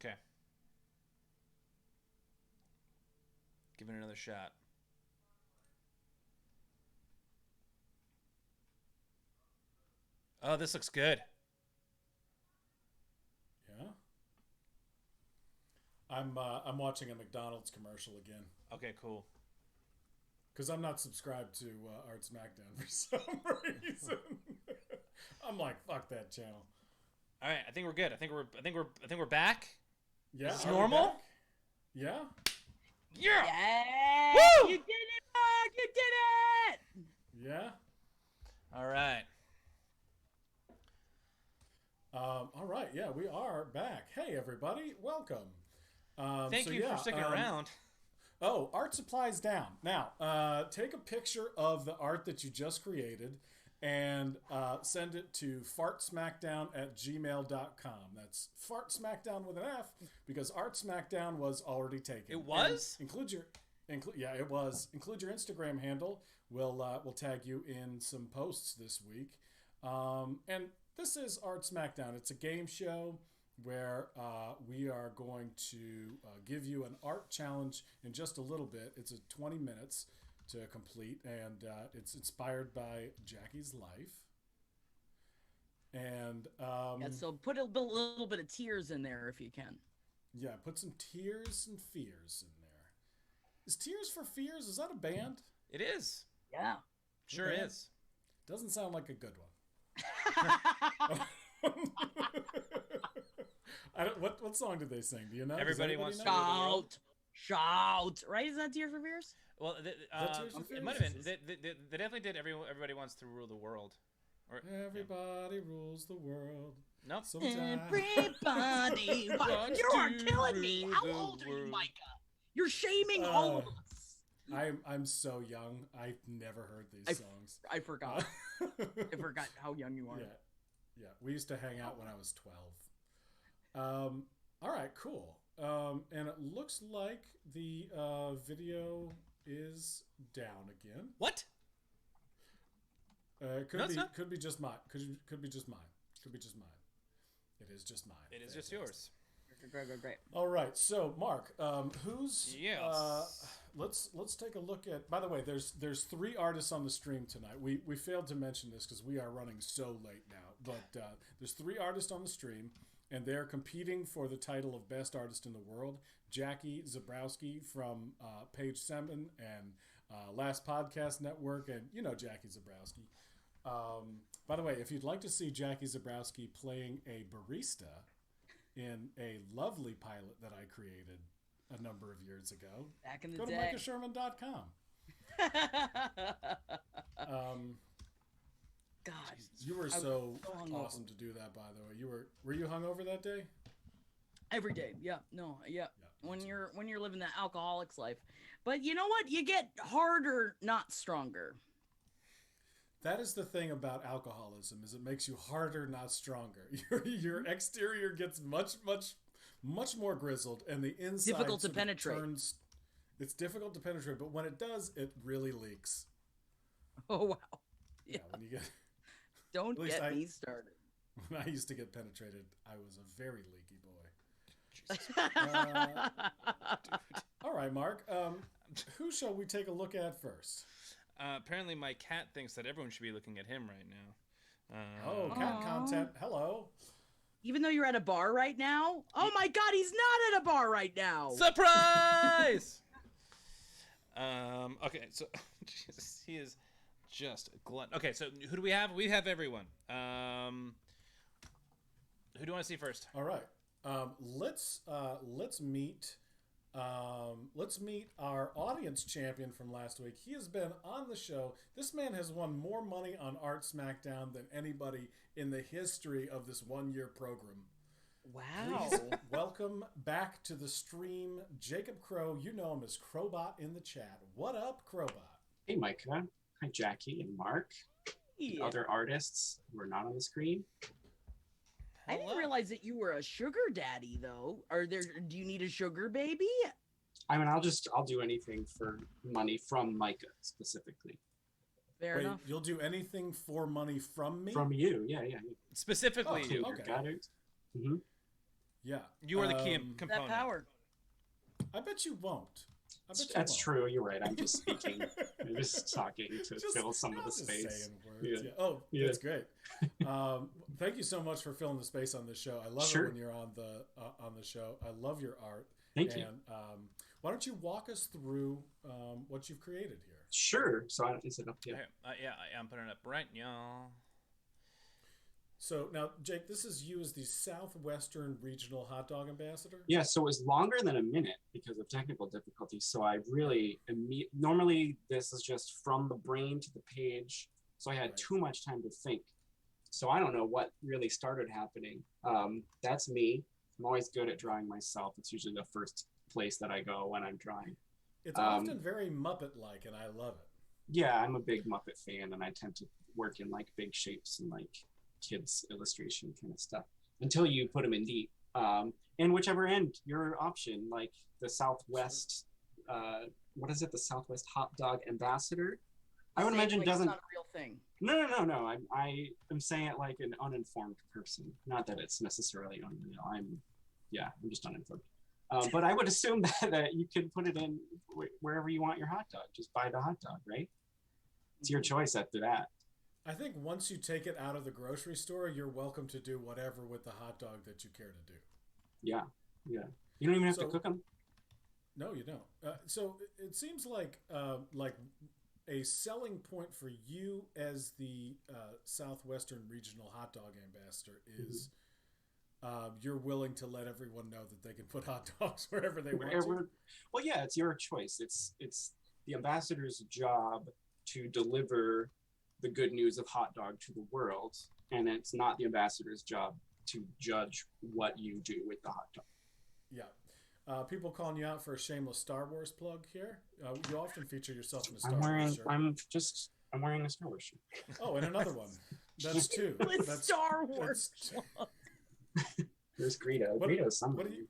Okay. Give it another shot. Oh, this looks good. Yeah. I'm watching a McDonald's commercial again Okay, cool. because I'm not subscribed to Art Smackdown for some reason. I'm like, fuck that channel. All right, I think we're good. I think we're back. Is Yeah, this are we normal? back? Yeah. Yeah. Yeah, you Woo! did it, Mark! You did it! Yeah. All right. All right. Yeah, we are back. Hey, everybody, welcome. Thank So you for yeah. sticking around. Oh, art supplies down. Now, take a picture of the art that you just created and send it to fartsmackdown@gmail.com. That's fartsmackdown with an F because Art Smackdown was already It taken. And was? yeah, it was. Include your Instagram handle. We'll tag you in some posts this week. And this is Art Smackdown. It's a game show where we are going to give you an art challenge in just a little bit. It's a 20 minutes to complete, and it's inspired by Jackie's life. And Yeah, so put a little bit of tears in there if you can. yeah, put some tears and fears in there. Is Tears for Fears? Is that a band? It is. Yeah. Sure Okay. is. Doesn't sound like a good one. What song did they sing? Do you know? Does Everybody anybody wants know? to rule the world. Shout! Right? Is that Tears for Fears? Well, Tears for it Fears? might have been. They definitely did. Everybody wants to rule the world. Or Everybody rules the world. nope. Sometime. Everybody! Wants You are to killing me! rule How the old are you, world. Micah? You're shaming all of us. I'm so young. I've never heard these songs. I forgot. I forgot how young you are. Yeah, yeah. We used to hang out when I was 12. All right, cool. And it looks like the video is down again. What? Could No, it's be not. could be just mine. Could be just mine. Could be just mine. It is just mine. It is just yours. Great. All right, so Mark, who's Yes. let's take a look at. By the way, there's three artists on the stream tonight. We failed to mention this because we are running so late now. But there's three artists on the stream, and they're competing for the title of best artist in the world. Jackie Zebrowski from Page 7 and Last Podcast Network, and you know Jackie Zebrowski. By the way, if you'd like to see Jackie Zebrowski playing a barista in a lovely pilot that I created a number of years ago, Back in the go to day. micahsherman.com. God. You were I was so so hungover. awesome to do that, by the way. Were you hungover that day? Every day. Yeah. No. Yeah. Yeah, When me you're living the alcoholic's life. But you know what? You get harder, not stronger. That is the thing about alcoholism, is it makes you harder, not stronger. Your exterior gets much more grizzled, and the inside Difficult to sort of penetrate. turns. It's difficult to penetrate, but when it does, it really leaks. Oh wow. Yeah, when you get Don't least get I- me started. when I used to get penetrated, I was a very leaky boy. Jesus. All right, Mark. Who shall we take a look at first? Apparently, my cat thinks that everyone should be looking at him right now. Oh, cat content. Hello. Even though you're at a bar right now? Oh my god, he's not at a bar right now. Surprise! Okay, so Jesus, he is just a glut. Okay, so who do we have? We have everyone. Who do you want to see first? All right. Let's meet our audience champion from last week. He has been on the show. This man has won more money on Art Smackdown than anybody in the history of this 1 year program. Wow. Please welcome back to the stream, Jacob Crow. You know him as Crowbot in the chat. What up, Crowbot? Hey, Micah. Hi, Jackie and Mark. The Yeah. other artists who are not on the screen. I didn't realize that you were a sugar daddy though. Do you need a sugar baby? I mean, I'll do anything for money from Micah specifically. Fair Wait, enough. you'll do anything for money from me? From you, yeah. Specifically, Oh, To okay. your gutters. Mm-hmm. Yeah. You are the key That component. power. I bet you won't. That's true. You're right. I'm just speaking. I'm just talking to fill some of the just space. saying words. Yeah. Yeah. Oh, Yeah. that's great. Thank you so much for filling the space on this show. I love Sure. it when you're on the show. I love your art. Thank you. And why don't you walk us through what you've created here? Sure. So is it up here? Okay, yeah, I'm putting it up right now. So now, Jake, this is you as the Southwestern Regional Hot Dog Ambassador? Yeah, so it was longer than a minute because of technical difficulties. So I really, normally this is just from the brain to the page. So I had too much time to think. So I don't know what really started happening. That's me. I'm always good at drawing myself. It's usually the first place that I go when I'm drawing. It's often very Muppet-like, and I love it. Yeah, I'm a big Muppet fan, and I tend to work in like big shapes and like kids illustration kind of stuff until you put them in deep. And whichever end, your option, like the Southwest, what is it? The Southwest Hot Dog Ambassador. I would imagine doesn't. It's not a real thing. No. I'm saying it like an uninformed person. Not that it's necessarily unreal. I'm just uninformed. But I would assume that you could put it in wherever you want your hot dog. Just buy the hot dog, right? It's your choice after that. I think once you take it out of the grocery store, you're welcome to do whatever with the hot dog that you care to do. Yeah. You don't even have to cook them. No, you don't. So it seems like a selling point for you as the Southwestern Regional Hot Dog Ambassador is you're willing to let everyone know that they can put hot dogs wherever they want to. Well, yeah, it's your choice. It's the ambassador's job to deliver the good news of hot dog to the world, and it's not the ambassador's job to judge what you do with the hot dog. Yeah. People calling you out for a shameless Star Wars plug here. You often feature yourself in a Star Wars shirt. I'm wearing a Star Wars shirt. Oh, and another one. That's two. That's Star Wars. There's Greedo. Greedo's somebody.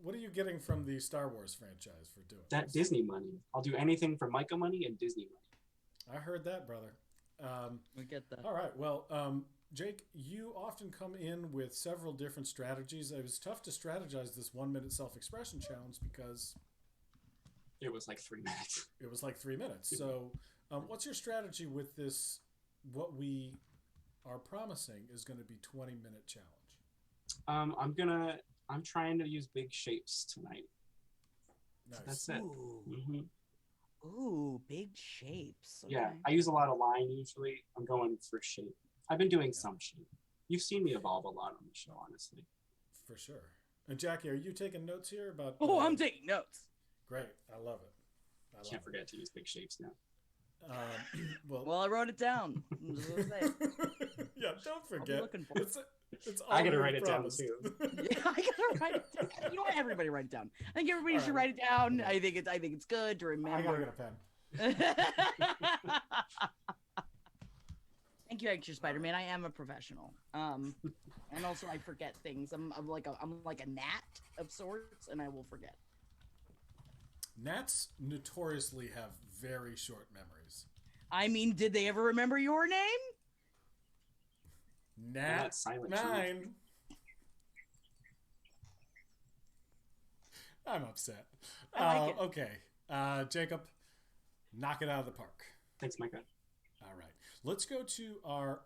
What are you getting from the Star Wars franchise for doing that? Disney money. I'll do anything for Micah money and Disney money. I heard that, brother. We get that. All right. Well, Jake, you often come in with several different strategies. It was tough to strategize this 1 minute self-expression challenge because it was like 3 minutes. It was like 3 minutes. So, what's your strategy with this? What we are promising is going to be 20-minute challenge. I'm trying to use big shapes tonight. Nice. That's it. Ooh, big shapes. Okay. Yeah, I use a lot of line usually. I'm going for shape. I've been doing some shape. You've seen me evolve a lot on the show, honestly. For sure. And Jackie, are you taking notes here about? Oh, I'm taking notes. Great, I love it. Can't forget to use big shapes now. Well, I wrote it down. Yeah, don't forget. Looking for it. It's all I gotta write it down too. Yeah, I gotta write it down. You know what? Everybody write it down. I think everybody should write it down. I think it's good to remember. I gotta get a pen. Thank you, Extra Spider-Man. I am a professional. And also I forget things. I'm like a gnat of sorts, and I will forget. Gnats notoriously have very short memories. I mean, did they ever remember your name? Nat 9. I'm upset. I like it. Okay. Jacob, knock it out of the park. Thanks, Micah. All right. Let's go to our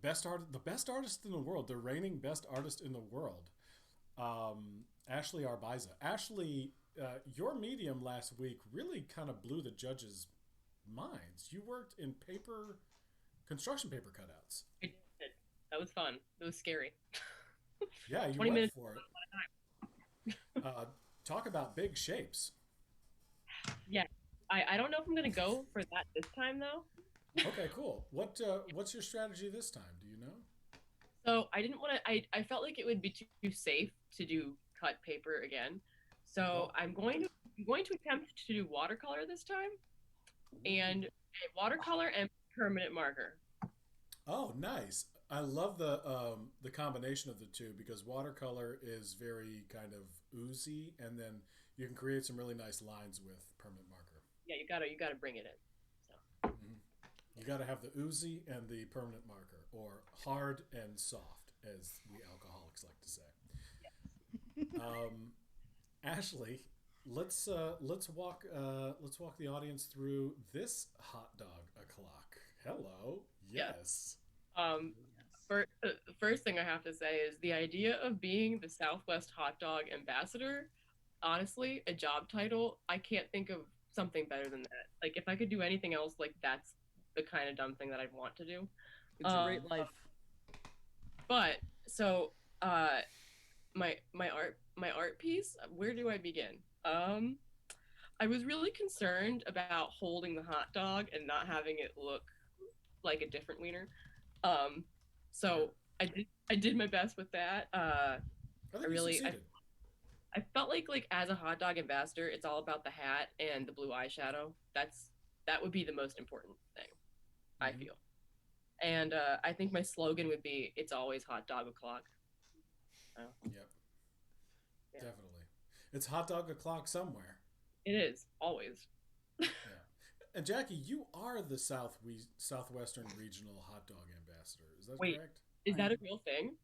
best artist, the best artist in the world, the reigning best artist in the world, Ashley Arbiza. Ashley, your medium last week really kind of blew the judges' minds. You worked in construction paper cutouts. I did. That was fun. It was scary. Yeah, you 20 went minutes for it. Talk about big shapes. Yeah. I don't know if I'm going to go for that this time, though. Okay, cool. What's your strategy this time? Do you know? So I didn't want to, I felt like it would be too safe to do cut paper again. So I'm going to attempt to do watercolor this time, and watercolor and permanent marker. Oh, nice. I love the combination of the two because watercolor is very kind of oozy, and then you can create some really nice lines with permanent marker. Yeah, you gotta bring it in. So. You got to have the oozy and the permanent marker, or hard and soft. as we alcoholics like to say. Ashley, let's walk the audience through this hot dog o'clock. Hello. Yes. The first thing I have to say is the idea of being the Southwest hot dog ambassador, honestly, a job title, I can't think of something better than that. Like, if I could do anything else, like, that's the kind of dumb thing that I'd want to do. It's a great life. But so my art piece, where do I begin? I was really concerned about holding the hot dog and not having it look like a different wiener. So I did my best with that. I felt like as a hot dog ambassador, it's all about the hat and the blue eyeshadow. That would be the most important thing, I feel. And I think my slogan would be, "It's always hot dog o'clock." Yep. Yeah. Definitely. It's hot dog o'clock somewhere. It is, always. Yeah. And Jackie, you are the Southwestern Regional Hot Dog Ambassador. Is that correct? Is that a real thing?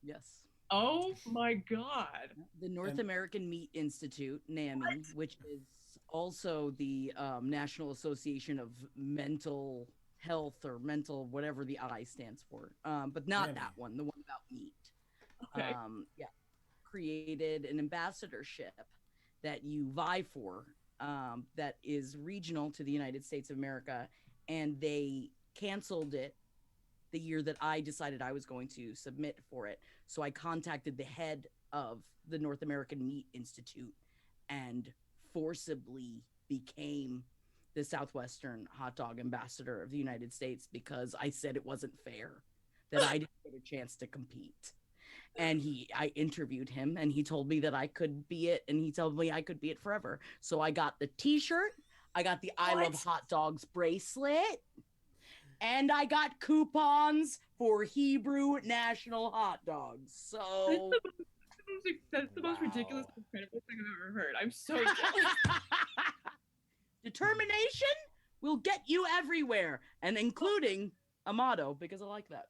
Yes. Oh my God. The North American Meat Institute, NAMI, which is also the National Association of Mental Health or mental whatever the I stands for, but not that one, the one about meat. Okay. Created an ambassadorship that you vie for that is regional to the United States of America, and they canceled it the year that I decided I was going to submit for it. So I contacted the head of the North American Meat Institute and forcibly became the Southwestern hot dog ambassador of the United States because I said it wasn't fair that I didn't get a chance to compete. And I interviewed him and he told me that I could be it, and he told me I could be it forever. So I got the t-shirt, I got the I Love Hot Dogs bracelet, and I got coupons for Hebrew National Hot Dogs. So that's the most ridiculous, incredible thing I've ever heard. I'm so jealous. Determination will get you everywhere, and including a motto, because I like that.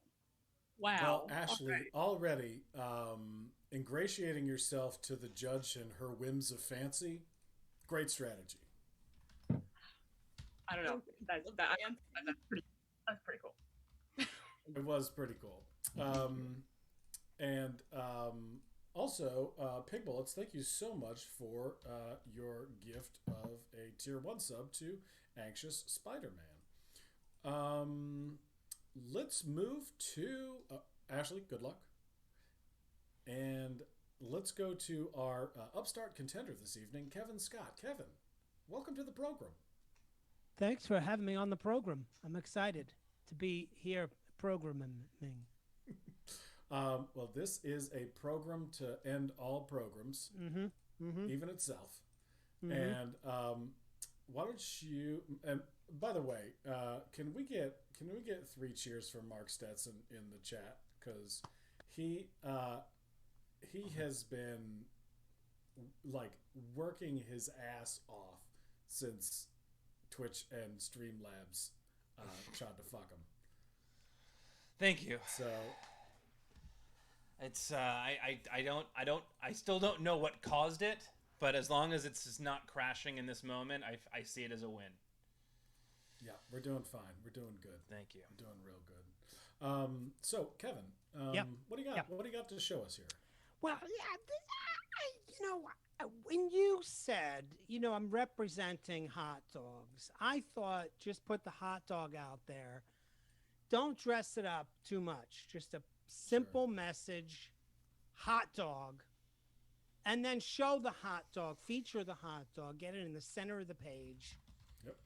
Wow. Well, Ashley, already ingratiating yourself to the judge and her whims of fancy, great strategy. I don't know. That's pretty cool. It was pretty cool. Also, Pig Bullets, thank you so much for your gift of a tier 1 sub to Anxious Spider-Man. Let's move to Ashley, good luck. And let's go to our upstart contender this evening, Kevin Scott. Kevin, welcome to the program. Thanks for having me on the program. I'm excited to be here programming. Well, this is a program to end all programs, even itself. And why don't you? And by the way, can we get 3 cheers for Mark Stetson in the chat, because he has been like working his ass off since Twitch and Streamlabs tried to fuck him. Thank you. So it's I still don't know what caused it, but as long as it's just not crashing in this moment, I see it as a win. Yeah, we're doing fine. We're doing good. Thank you. We're doing real good. So Kevin, what do you got? Yep. What do you got to show us here? Well, when you said, I'm representing hot dogs, I thought just put the hot dog out there. Don't dress it up too much. Just a simple message, hot dog, and then show the hot dog, feature the hot dog, get it in the center of the page. Yep.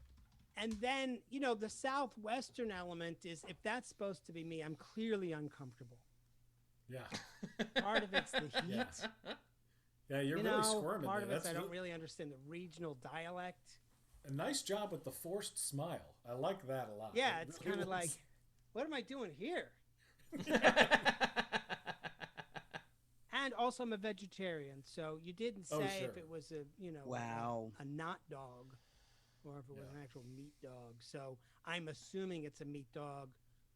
And then, the Southwestern element is, if that's supposed to be me, I'm clearly uncomfortable. Yeah. Part of it's the heat. Yes. Yeah, you're really squirming. Part there. of it, I don't really understand the regional dialect. A nice job with the forced smile. I like that a lot. Yeah, it's kind of like, what am I doing here? And also, I'm a vegetarian, so you didn't say if it was a, a not dog, or if it was an actual meat dog. So I'm assuming it's a meat dog,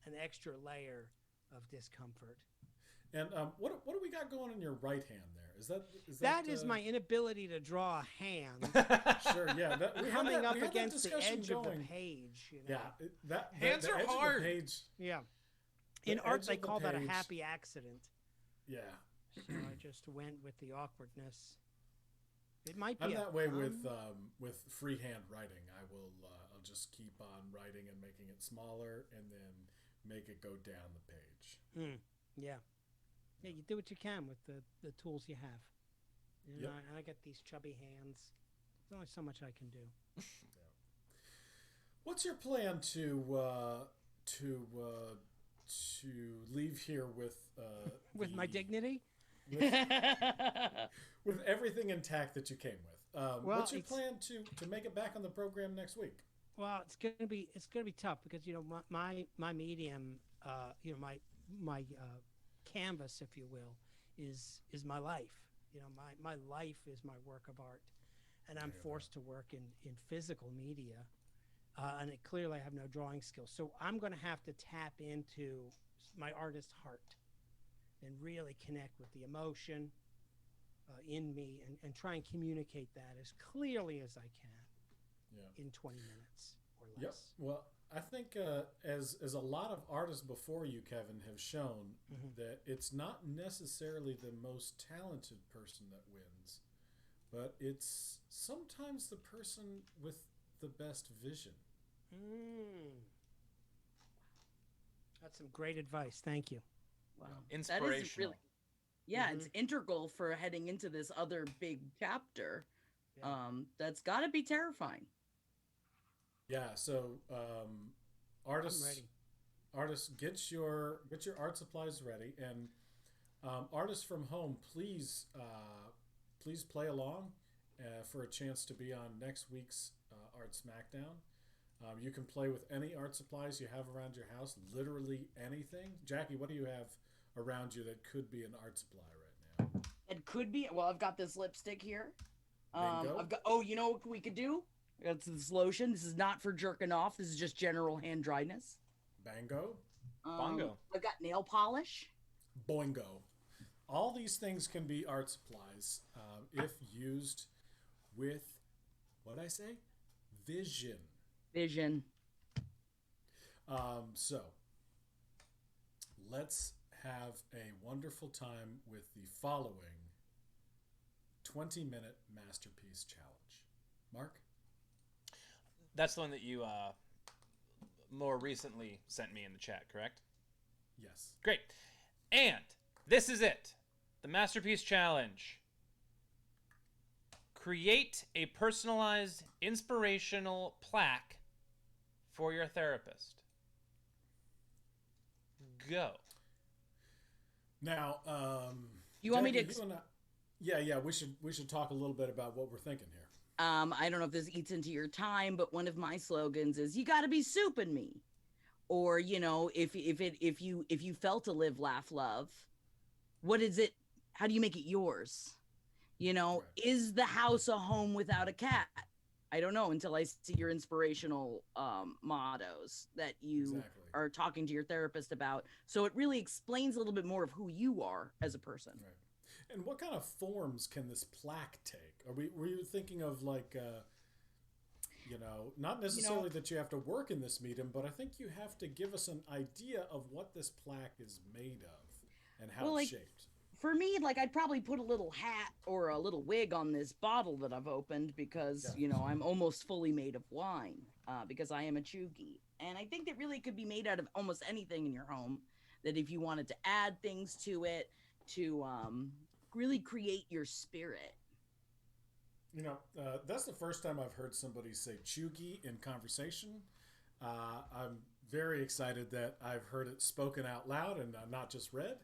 an extra layer of discomfort. And what do we got going in your right hand there? That is my inability to draw a hand Sure, yeah. We had coming that- up we had that against the discussion edge of the going. page. You know? Yeah, that Hands the are edge of the hard. page, Yeah. the In art, edge they of the call that a page- happy accident. Yeah, So I just went with the awkwardness. It might be. I'm a that way thumb. with freehand writing. I'll just keep on writing and making it smaller, and then make it go down the page. Yeah. Yeah, you do what you can with the tools you have. You know, Yep. I got these chubby hands. There's only so much I can do. What's your plan to leave here with With my dignity? with everything intact that you came with? Well, what's your it's- plan to make it back on the program next week? Well, it's gonna be tough because my medium, my canvas, if you will, is my life. My life is my work of art, and I'm forced to work in physical media, and clearly I have no drawing skills. So I'm going to have to tap into my artist heart and really connect with the emotion in me and try and communicate that as clearly as I can in 20 minutes or less. Yep. Well, I think as a lot of artists before you, Kevin, have shown, that it's not necessarily the most talented person that wins, but it's sometimes the person with the best vision. That's some great advice. Thank you. Wow. Inspirational. That is really, yeah, it's integral for heading into this other big chapter. Yeah. That's got to be terrifying. Yeah. So artists, I'm ready. artists, get your art supplies ready, and artists from home, please play along for a chance to be on next week's Art Smackdown. You can play with any art supplies you have around your house, literally anything. Jackie, what do you have around you that could be an art supply right now? It could be. Well, I've got this lipstick here. Bingo. I've got. Oh, you know what we could do? That's this lotion. This is not for jerking off. This is just general hand dryness. Bango. Bongo. I've got nail polish. Boingo. All these things can be art supplies if used with, what'd I say? Vision. Vision. So let's have a wonderful time with the following 20-minute masterpiece challenge. Mark? That's the one that you more recently sent me in the chat, correct? Yes. Great. And this is it. The Masterpiece Challenge. Create a personalized, inspirational plaque for your therapist. Go. Now, You want me to Jackie, yeah, we should talk a little bit about what we're thinking here. I don't know if this eats into your time, but one of my slogans is "You got to be souping me," or if you felt to live, laugh, love, what is it? How do you make it yours? Right. Is the house a home without a cat? I don't know until I see your inspirational mottos that you Exactly. are talking to your therapist about. So it really explains a little bit more of who you are as a person. Right. And what kind of forms can this plaque take? Were you thinking of like, not necessarily that you have to work in this medium, but I think you have to give us an idea of what this plaque is made of and how it's shaped. For me, I'd probably put a little hat or a little wig on this bottle that I've opened because, I'm almost fully made of wine because I am a chuggy. And I think that really could be made out of almost anything in your home, that if you wanted to add things to it to really create your spirit. That's the first time I've heard somebody say chuggy in conversation. I'm very excited that I've heard it spoken out loud and not just read.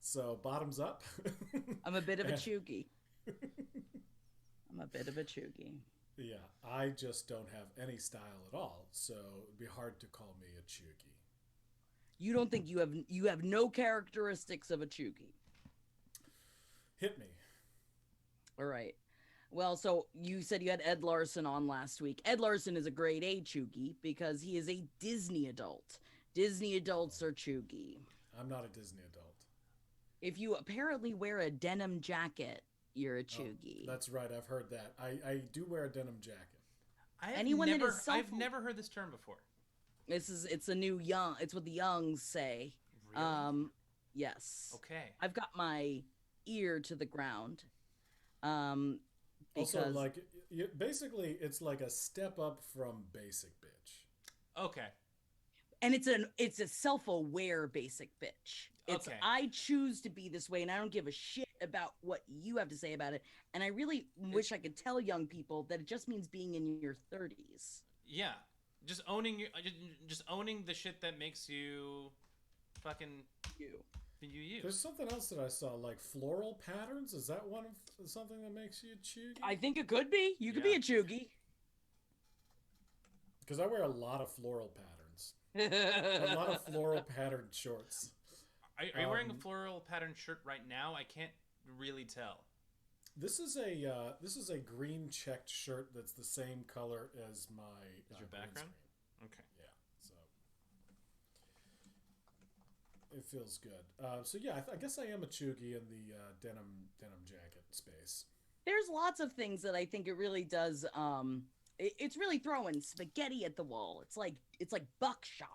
So bottoms up. I'm a bit of a chuggy. Yeah, I just don't have any style at all, so it'd be hard to call me a chuggy. You don't think you have no characteristics of a chuggy? Hit me. All right. Well, so you said you had Ed Larson on last week. Ed Larson is a grade A chuggy because he is a Disney adult. Disney adults are chuggy. I'm not a Disney adult. If you apparently wear a denim jacket, you're a Oh, chuggy. that's right. I've heard that. I do wear a denim jacket. Anyone that is I've never heard this term before. It's a new young. It's what the youngs say. Really? Yes. Okay. I've got my ear to the ground. Because Also, like, basically, it's like a step up from basic bitch. Okay. and it's a self-aware basic bitch. It's Okay. I choose to be this way, and I don't give a shit about what you have to say about it. And I really wish I could tell young people that it just means being in your 30s. Yeah. Just owning just owning the shit that makes you fucking you. There's something else that I saw, like floral patterns. Is that one of something that makes you a chuggy? I think it could be. You could be a chuggy. Because I wear a lot of floral patterns. A lot of floral patterned shorts. Are you wearing a floral patterned shirt right now? I can't really tell. This is a green checked shirt that's the same color as my Is your green background? screen. Okay. Yeah, so it feels good. So yeah, I guess I am a chuggy in the denim jacket space. There's lots of things that I think it really does. It's really throwing spaghetti at the wall. It's like buckshot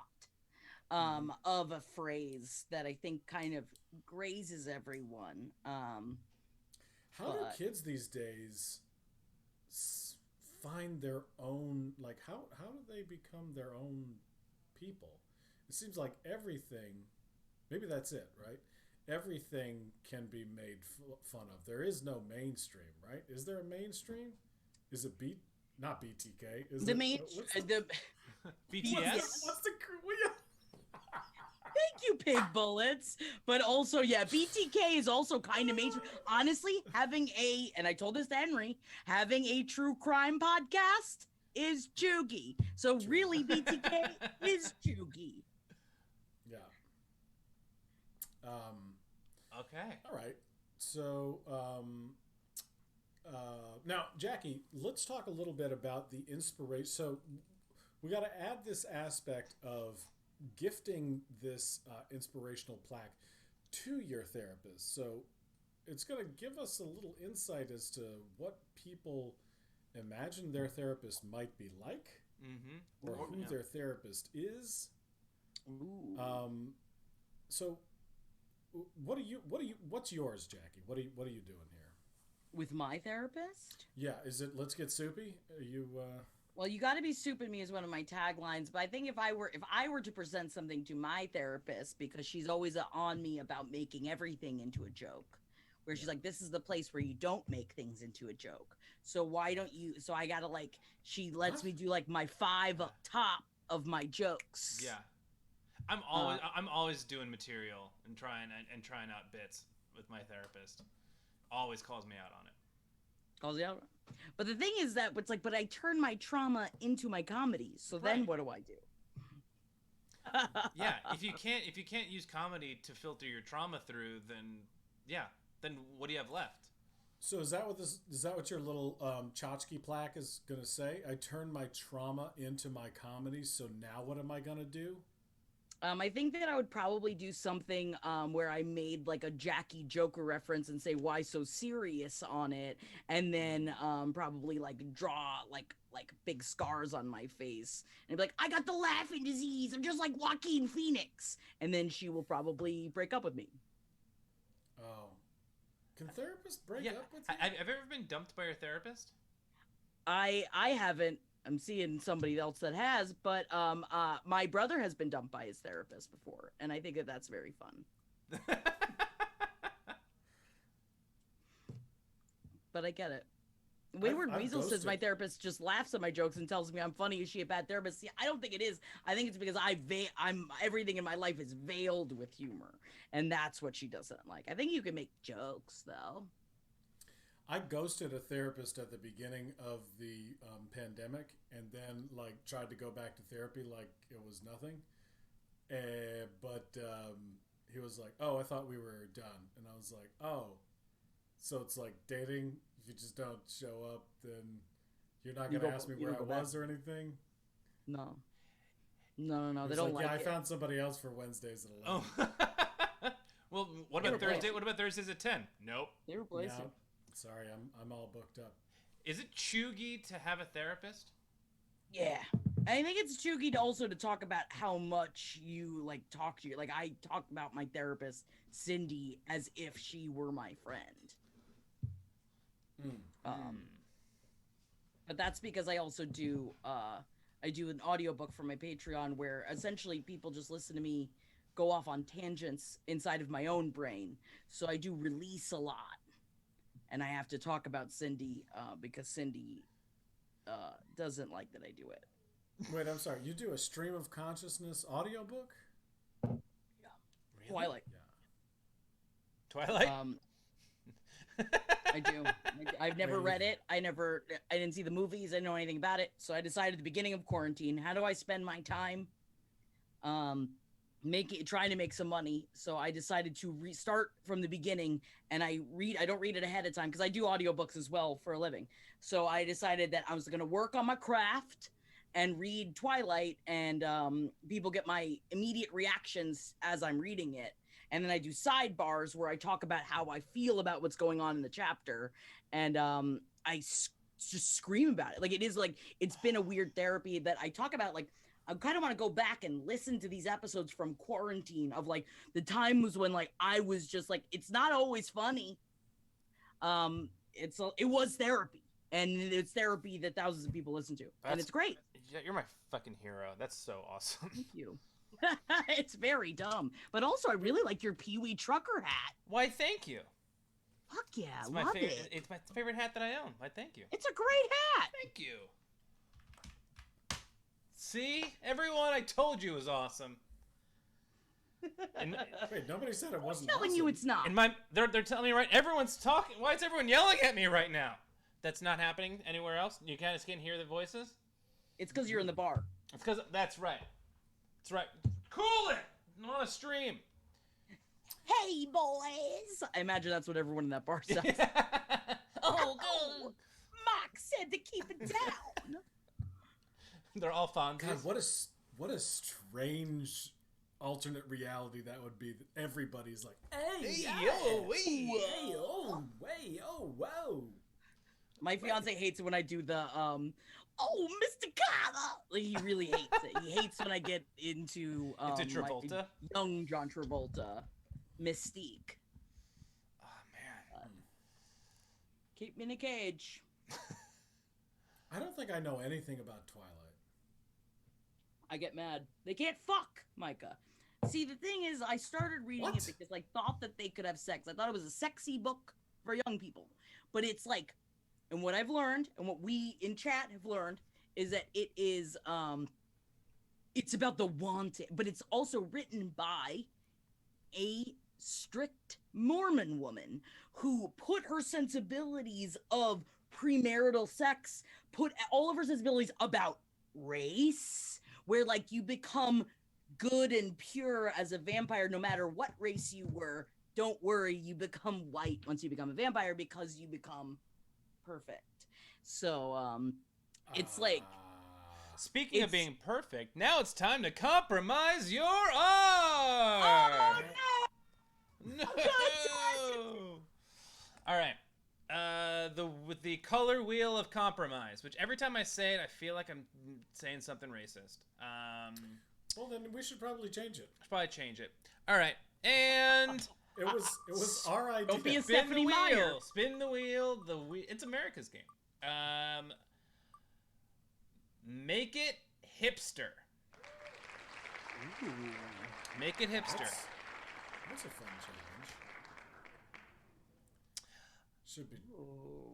of a phrase that I think kind of grazes everyone. How do kids these days find their own, like, how do they become their own people? It seems like everything, maybe that's it, right? Everything can be made fun of. There is no mainstream, right? Is there a mainstream? Is it not BTK? Is The it, main the BTS? what's the Thank you, Pig Bullets. But also, yeah, BTK is also kind of mainstream. Honestly, and I told this to Henry, having a true crime podcast is chuggy. So really, BTK is chuggy. Yeah. Okay. All right. So now, Jackie, let's talk a little bit about the inspiration. So we got to add this aspect of gifting this inspirational plaque to your therapist. So it's going to give us a little insight as to what people imagine their therapist might be like, or who their therapist is. Ooh. So what's yours, Jackie? What are you doing here? With my therapist? Yeah, is it let's get soupy? Are you Well, you got to be stupid me is one of my taglines, but I think if I were to present something to my therapist, because she's always on me about making everything into a joke, where she's like, this is the place where you don't make things into a joke. So why don't you? So I gotta she lets me do like my 5 up top of my jokes. Yeah. I'm always doing material and trying out bits with my therapist. Always calls me out on it. Calls you out. But the thing is that it's like, but I turn my trauma into my comedy. So then Right. what do I do? Yeah, if you can't use comedy to filter your trauma through, then what do you have left? So is that what your little tchotchke plaque is gonna say? I turn my trauma into my comedy. So now what am I gonna do? I think that I would probably do something where I made like a Jackie Joker reference and say why so serious on it, and then probably like draw like big scars on my face and be like, I got the laughing disease. I'm just like Joaquin Phoenix, and then she will probably break up with me. Oh, can therapists break up with you? Have you ever been dumped by your therapist? I haven't. I'm seeing somebody else that has, but my brother has been dumped by his therapist before, and I think that that's very fun. But I get it. Wayward I've Weasel says ghosted. my therapist just laughs at my jokes and tells me I'm funny. Is she a bad therapist? See, I don't think it is. I think it's because I'm everything in my life is veiled with humor, and that's what she doesn't like. I think you can make jokes though. I ghosted a therapist at the beginning of the pandemic, and then tried to go back to therapy like it was nothing. But he was like, "Oh, I thought we were done," and I was like, "Oh, so it's like dating. If you just don't show up, then you're not going to ask me where I was or anything." No. They He's don't like, like "Yeah, it. I found somebody else for Wednesdays at 11." Oh. Well, what They about replace Thursday? it. What about Thursdays at 10? Nope. They replace No, it. sorry, I'm all booked up. Is it chuggy to have a therapist? Yeah. I think it's chuggy to also to talk about how much you like talk to you. Like I talk about my therapist, Cindy, as if she were my friend. But that's because I also do I do an audiobook for my Patreon where essentially people just listen to me go off on tangents inside of my own brain. So I do release a lot. And I have to talk about Cindy because Cindy doesn't like that I do it. Wait, I'm sorry. You do a stream of consciousness audiobook? Really? Twilight. Yeah. Twilight? I do. I've never read it. I didn't see the movies. I didn't know anything about it. So I decided at the beginning of quarantine, how do I spend my time? Trying to make some money. So I decided to restart from the beginning, and I don't read it ahead of time because I do audiobooks as well for a living. So I decided that I was going to work on my craft and read Twilight, and people get my immediate reactions as I'm reading it. And then I do sidebars where I talk about how I feel about what's going on in the chapter. And just scream about it. Like, it is like, it's been a weird therapy that I talk about. Like, I kind of want to go back and listen to these episodes from quarantine of like the time was when like I was just like, it's not always funny. It was therapy, and it's therapy that thousands of people listen to, and it's great. Yeah, you're my fucking hero. That's so awesome. Thank you. It's very dumb, but also I really like your Pee Wee trucker hat. Why, thank you. Fuck yeah, It's love my favorite. it. It's my favorite hat that I own. Why, thank you. It's a great hat. Thank you. See, everyone, I told you it was awesome. And, Wait, nobody said it wasn't. I'm telling awesome. you, it's not. and they're telling me right. Everyone's talking. Why is everyone yelling at me right now? That's not happening anywhere else. You can't hear the voices. It's because you're in the bar. It's because that's right. That's right. Cool it. I'm on a stream. Hey, boys! I imagine that's what everyone in that bar says. Oh, Oh, Mark said to keep it down. They're all Fonzies. God, what a strange alternate reality that would be. That everybody's like, hey, Hey, yeah, yo, hey, hey, oh, way, oh, whoa. My fiance hates it when I do the oh, Mr. Carter. Like, he really hates it. He hates when I get into Into my Travolta? young John Travolta mystique. Oh man. Keep me in a cage. I don't think I know anything about Twilight. I get mad. They can't fuck, Micah. See, the thing is, I started reading What? it because I thought that they could have sex. I thought it was a sexy book for young people. But it's like, and what I've learned, and what we in chat have learned, is that it is, it's about the wanted, but it's also written by a strict Mormon woman who put her sensibilities of premarital sex, put all of her sensibilities about race, where like you become good and pure as a vampire no matter what race you were. Don't worry, you become white once you become a vampire because you become perfect. So it's like Speaking of It's- being perfect, now it's time to compromise your art. oh No. All right. With the color wheel of compromise, which every time I say it, I feel like I'm saying something racist. Well, then we should probably change it. Should probably change it. All right, and It was our idea. Don't be a spin the Stephanie wheel. Meyer. Spin the wheel. It's America's game. Make it hipster. Ooh. Make it hipster. That's a fun challenge. Should be.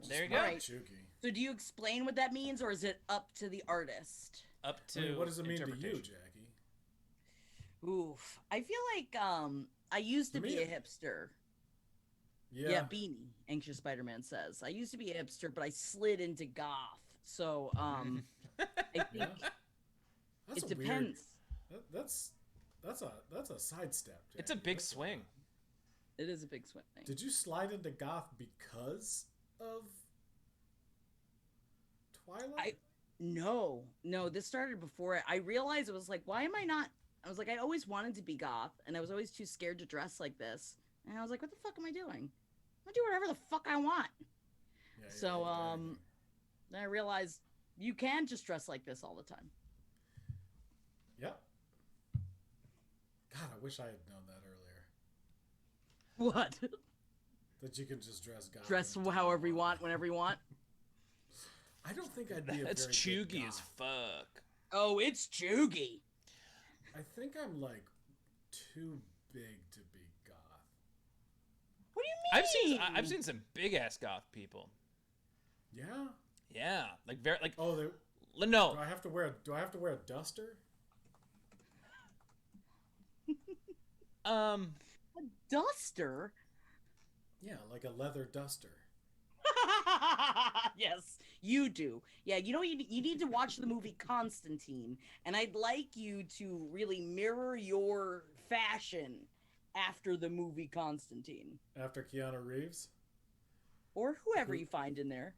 There you smart go. Right. Chooky. So do you explain what that means, or is it up to the artist? Up I to mean, what does it mean to you, interpretation. Jackie? Oof. I feel like I used to To be me, a hipster. Yeah. Yeah, Beanie, Anxious Spider-Man says. I used to be a hipster, but I slid into goth. So I think Yeah. That's it a weird- depends. That's a sidestep. It's a Jackie. big That's swing. It is a big swing. Did you slide into goth because of Twilight? No, this started before it. I realized it was like, why am I not? I was like, I always wanted to be goth, and I was always too scared to dress like this. And I was like, what the fuck am I doing? I do whatever the fuck I want. Yeah, So, then I realized you can just dress like this all the time. Yep. God, I wish I had known that earlier. What? That you can just dress goth. Dress however you want, whenever you want. I don't think I'd be a That's very good chuggy as goth. fuck. Oh, it's chuggy. I think I'm like too big to be goth. What do you mean? I've seen some big ass goth people. Yeah. Yeah, like very like. Oh, No. do I have to wear a duster? A duster? Yeah, like a leather duster. Yes, you do. Yeah, you know, you need to watch the movie Constantine, and I'd like you to really mirror your fashion after the movie Constantine. After Keanu Reeves? Or whoever you find in there.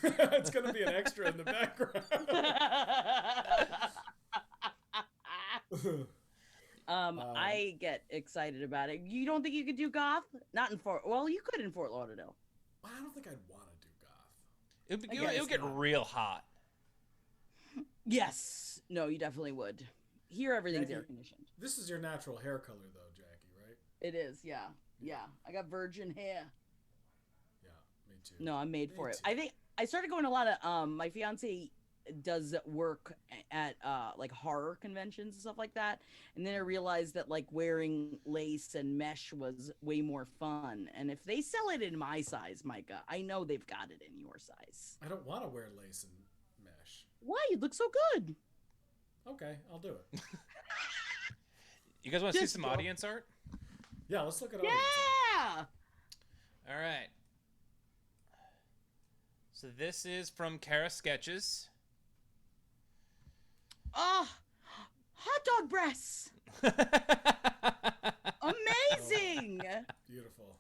It's going to be an extra in the background. I get excited about it. You don't think you could do goth? Not in Fort. Well, you could in Fort Lauderdale. I don't think I'd want to do goth. It'll get real hot. Yes. No, you definitely would. Here, everything's Jackie, air conditioned. This is your natural hair color, though, Jackie, right? It is. Yeah. Yeah. I got virgin hair. Yeah, me too. No, I'm made Me for it. too. I think I started going to a lot of my fiance does work at like horror conventions and stuff like that, and then I realized that like wearing lace and mesh was way more fun. And if they sell it in my size, Micah, I know they've got it in your size. I don't want to wear lace and mesh. Why? You look so good. Okay, I'll do it. You guys want to see Just some go. audience art? Yeah, let's look at Yeah. audience. All right. So this is from Kara Sketches. Oh, hot dog breasts. Amazing. Beautiful.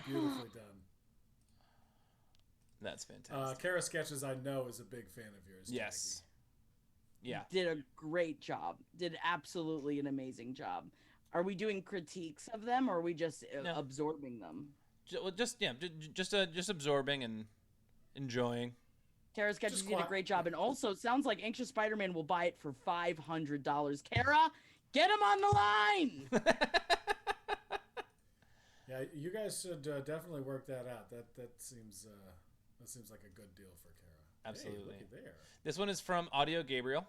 Beautifully done. That's fantastic. Kara Sketches, I know, is a big fan of yours. Yes. Yeah. Did a great job. Did absolutely an amazing job. Are we doing critiques of them, or are we just No. absorbing them? Just absorbing and enjoying. Kara Sketches Just did a quiet. great job, and also it sounds like Anxious Spider-Man will buy it for $500. Kara, get him on the line. Yeah, you guys should definitely work that out. That seems like a good deal for Kara. Absolutely. Hey, look at there. This one is from Audio Gabriel.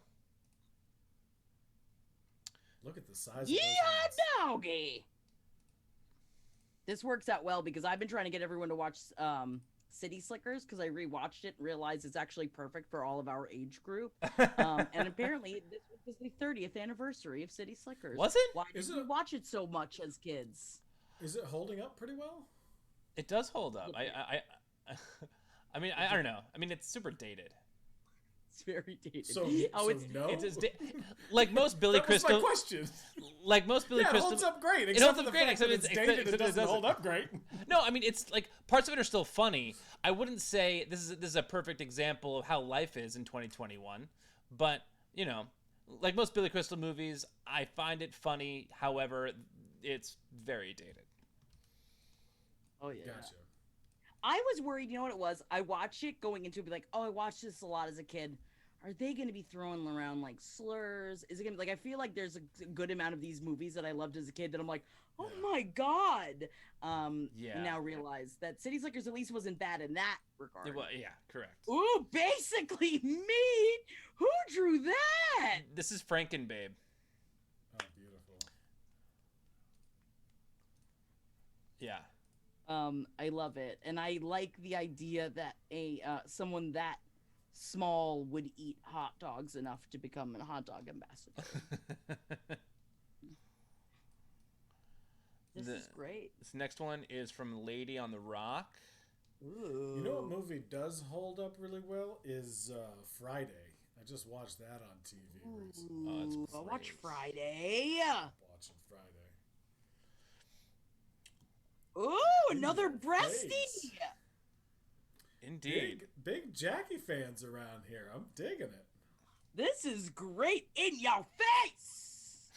Look at the size of Yeah, those hands. doggy. This works out well because I've been trying to get everyone to watch City Slickers because I rewatched it and realized it's actually perfect for all of our age group. And apparently this was the 30th anniversary of City Slickers. Was it? Why Is did we it? watch it so much as kids? Is it holding up pretty well? It does hold up. I mean, I don't know. I mean, it's super dated. It's very dated. So it's no. It's like most Billy that was my Crystal. question. Like most Billy Yeah, it Crystal. holds up great. It Except holds for up the great, fact that except it's it's- dated. except It it doesn't hold doesn't. up great. No, I mean it's like parts of it are still funny. I wouldn't say this is a perfect example of how life is in 2021, but you know, like most Billy Crystal movies, I find it funny. However, it's very dated. Oh yeah. Gotcha. I was worried. You know what it was? I watched it going into it, be like, oh, I watched this a lot as a kid. Are they going to be throwing around like slurs? Is it going to be like, I feel like there's a good amount of these movies that I loved as a kid that I'm like, oh Yeah. my God. Yeah. And now realize that City Slickers at least wasn't bad in that regard. Well, yeah, correct. Ooh, basically me. Who drew that? This is Frankenbabe. Oh, beautiful. Yeah. I love it. And I like the idea that someone that small would eat hot dogs enough to become a hot dog ambassador. This is great. This next one is from Lady on the Rock. Ooh. You know what movie does hold up really well is Friday. I just watched that on TV recently. Oh, it's Ooh, I'll watch great. Friday. Watching Friday. Ooh, another breasty. Nice. Indeed. Big Jackie fans around here. I'm digging it. This is great in your face.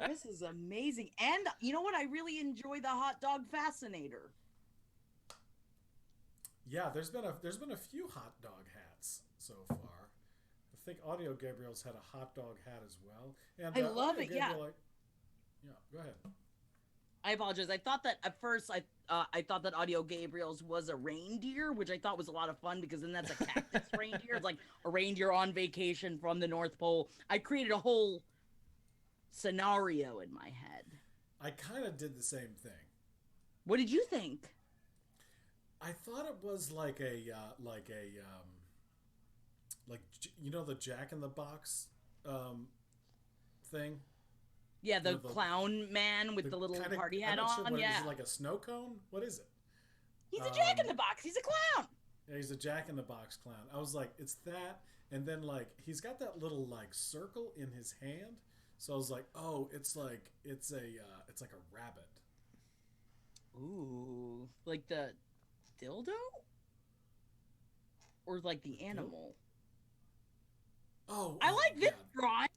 This is amazing. And you know what? I really enjoy the hot dog fascinator. Yeah, there's been a few hot dog hats so far. I think Audio Gabriel's had a hot dog hat as well. And I love Audio it. Yeah. Gabriel, yeah, go ahead. I apologize. I thought that at first I thought that Audio Gabriel's was a reindeer, which I thought was a lot of fun because then that's a cactus reindeer. It's like a reindeer on vacation from the North Pole. I created a whole scenario in my head. I kind of did the same thing. What did you think? I thought it was like you know, the Jack in the Box thing. Yeah, the You know, clown man with the little kinda- party I'm hat not sure on. what it is. Yeah, Is it like a snow cone? What is it? he's a Jack in the Box. He's a clown. Yeah, he's a Jack in the Box clown. I was like, it's that, and then like he's got that little like circle in his hand. So I was like, oh, it's like a rabbit. Ooh, like the dildo, or like the animal. Oh, I like this yeah. drawing.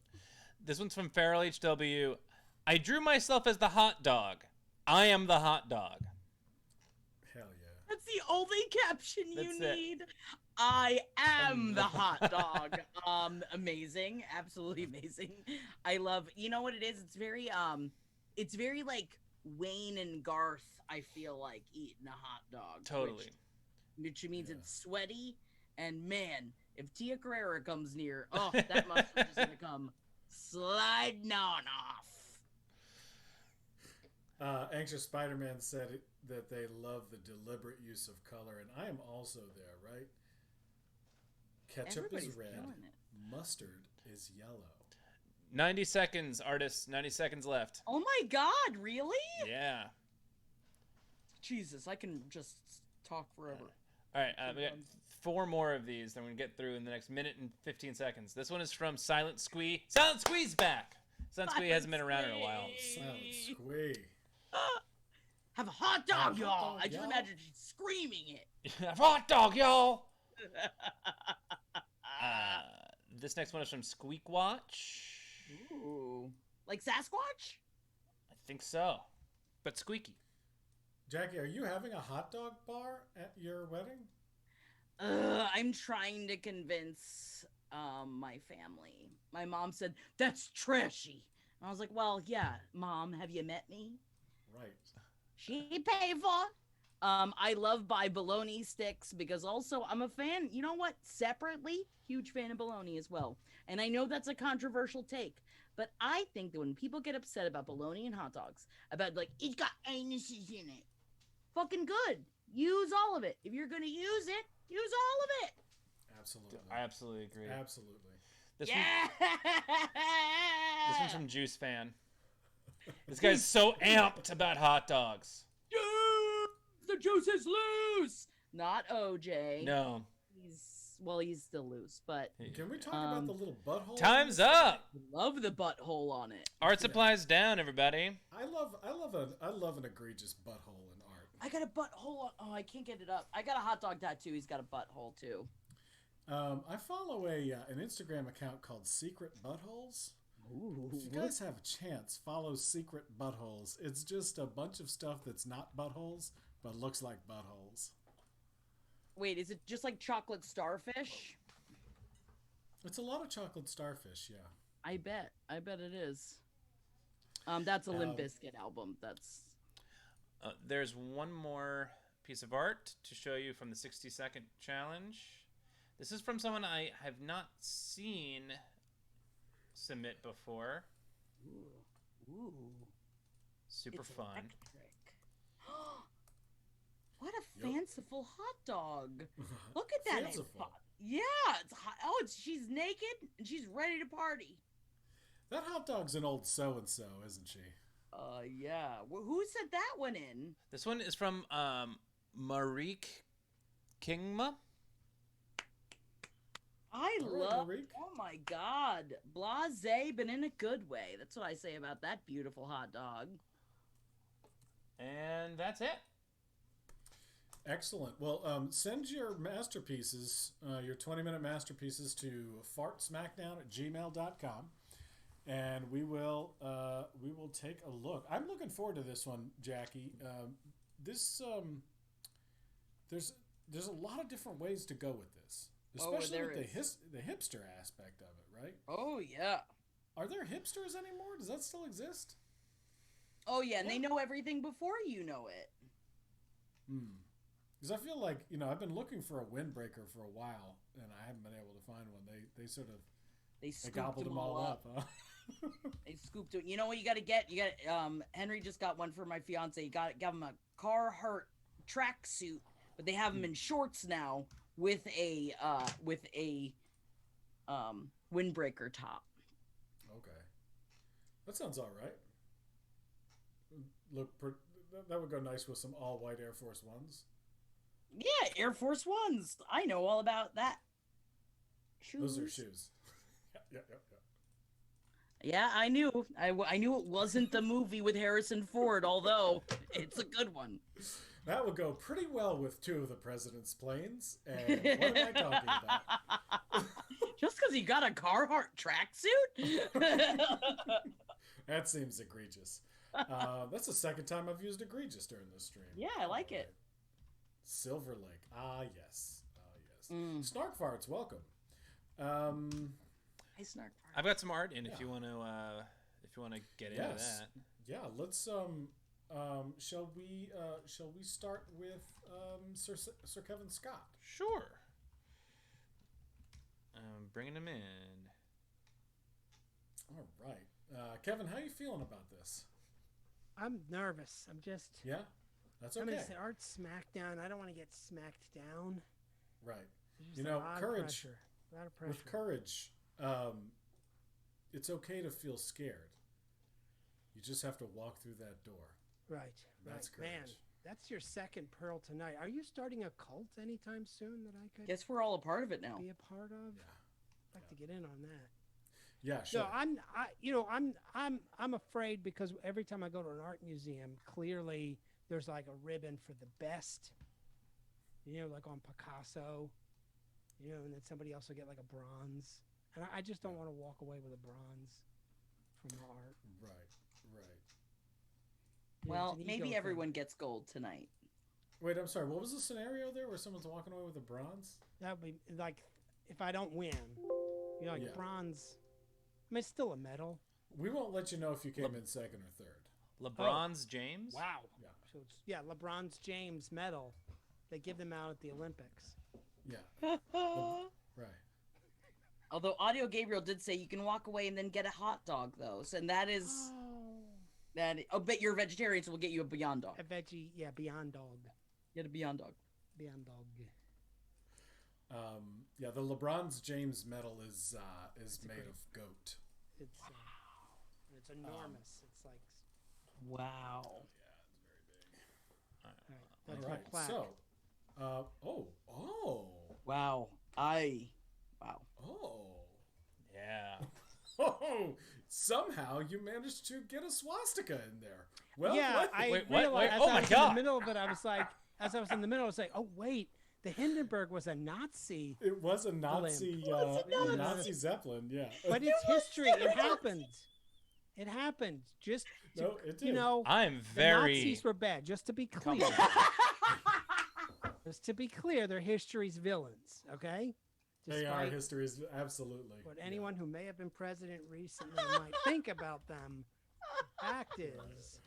This one's from Feral HW. I drew myself as the hot dog. I am the hot dog. Hell yeah. That's the only caption you That's it. need. I am the hot dog. Amazing, absolutely amazing. I love. You know what it is? It's very like Wayne and Garth. I feel like eating a hot dog. Totally. Which means Yeah. it's sweaty. And man, if Tia Carrera comes near, oh, that mustache is gonna come sliding on off. Anxious Spider-Man said that they love the deliberate use of color, and I am also there, right? Ketchup Everybody's is red, killing it. mustard is yellow. 90 seconds, artists. 90 seconds left. Oh my God, really? Yeah. Jesus, I can just talk forever. All right, we got 4 more of these that we're going to get through in the next minute and 15 seconds. This one is from Silent Squee. Silent Squee's back! Silent Squee hasn't been around in a while. Silent Squee. Have a hot dog, Hot y'all. dog, I just y'all. imagine she's screaming it. Hot dog, y'all! This next one is from Squeak Watch. Ooh. Like Sasquatch? I think so. But squeaky. Jackie, are you having a hot dog bar at your wedding? I'm trying to convince my family. My mom said, that's trashy. And I was like, well, yeah, Mom, have you met me? Right. She paid for. I love buy bologna sticks because also I'm a fan. You know what? Separately, huge fan of bologna as well. And I know that's a controversial take, but I think that when people get upset about bologna and hot dogs, about like it's got anuses in it, fucking good. Use all of it. If you're gonna use it, use all of it. Absolutely. I absolutely agree. Absolutely. This, Yeah. this one's from Juice Fan. This guy's so amped about hot dogs. The juice is loose. Not OJ. No. He's still loose, but Can we talk about the little butthole? Time's up. love the butthole on it. Art supplies down, everybody. I love an egregious butthole in art. I got a butthole on. Oh, I can't get it up. I got a hot dog tattoo. He's got a butthole too. I follow an Instagram account called Secret Buttholes. Ooh. If you guys have a chance, follow Secret Buttholes. It's just a bunch of stuff that's not buttholes, but looks like buttholes. Wait, is it just like chocolate starfish? It's a lot of chocolate starfish, yeah. I bet it is. That's a Limp Bizkit album. That's There's one more piece of art to show you from the 60-second challenge. This is from someone I have not seen submit before. ooh. Super It's fun. electric. What a fanciful hot dog! Look at that. Fanciful. Yeah, it's hot. Oh, she's naked and she's ready to party. That hot dog's an old so-and-so, isn't she? Yeah. Who sent that one in? This one is from Marique Kingma. I All right, love. Marique. Oh my God, blase, but in a good way. That's what I say about that beautiful hot dog. And that's it. Excellent. Well, send your masterpieces, your 20-minute masterpieces to fartsmackdown@gmail.com. and we will take a look. I'm looking forward to this one, Jackie. There's a lot of different ways to go with this, especially with the hipster aspect of it, right? Oh yeah. Are there hipsters anymore? Does that still exist? Oh yeah, and they know everything before you know it. Because I feel like, I've been looking for a windbreaker for a while, and I haven't been able to find one. They sort of They gobbled them all up. Huh? They scooped it. You know what you got to get? You got Henry just got one for my fiance. You got to give him a Carhartt tracksuit, but they have them in shorts now with a windbreaker top. Okay, that sounds all right. Look, that would go nice with some all white Air Force Ones. Yeah, Air Force Ones. I know all about that. Shoes. Those are shoes. Yeah. Yeah, I knew. I knew it wasn't the movie with Harrison Ford, although it's a good one. That would go pretty well with two of the president's planes. And what am I talking about? Just because he got a Carhartt tracksuit? That seems egregious. That's the second time I've used egregious during this stream. Yeah, I like it. Silver Lake. Ah, yes. Snark Farts, welcome. Hey, Snark Farts. I've got some art in if you want to get into that. Yeah, let's shall we start with Sir Kevin Scott? Sure. Bringing him in. All right. Kevin, how are you feeling about this? I'm nervous. I'm just. Yeah, that's okay. I mean, it's art smackdown. I don't want to get smacked down. Right. There's just a lot courage. Of pressure. A lot of pressure. With courage, it's okay to feel scared. You just have to walk through that door. Right. That's right. Man, courage. that's your second pearl tonight. Are you starting a cult anytime soon that I could Guess we're all a part of it now. be a part of? Yeah. I'd like to get in on that. Yeah, sure. So I'm afraid because every time I go to an art museum, clearly there's like a ribbon for the best. Like on Picasso. And then somebody else will get like a bronze. And I just don't want to walk away with a bronze from the art. Right. Well, it's an maybe ego everyone thing. gets gold tonight. Wait, I'm sorry. What was the scenario there where someone's walking away with a bronze? That would be like if I don't win, Yeah. bronze. I mean, it's still a medal. We won't let you know if you came in second or third. LeBron's James? Wow. Yeah. So LeBron's James medal. They give them out at the Olympics. Yeah. Right. Although Audio Gabriel did say you can walk away and then get a hot dog, though. So, and that is that. Oh, but you're a vegetarian, so we'll get you a Beyond Dog. A veggie, Beyond Dog. Get a Beyond Dog. Beyond Dog. Yeah, the LeBron's James medal is made of goat. It's it's enormous. It's like Wow. Yeah, it's very big. that's All my right. plaque. So, Wow. Wow. Yeah. Oh, somehow you managed to get a swastika in there. Well, yeah, what? I Wait, realized what? as Oh I my was God. in the middle of it, I was like, oh wait, the Hindenburg was a Nazi. It was a Nazi, Nazi Zeppelin, yeah. But it's history. It happened. It happened. Just to, No, it did. I'm the very. Nazis were bad. Just to be clear. Just to be clear, they're history's villains. Okay. They are Despite history's, absolutely. what anyone who may have been president recently might think about them. The fact is,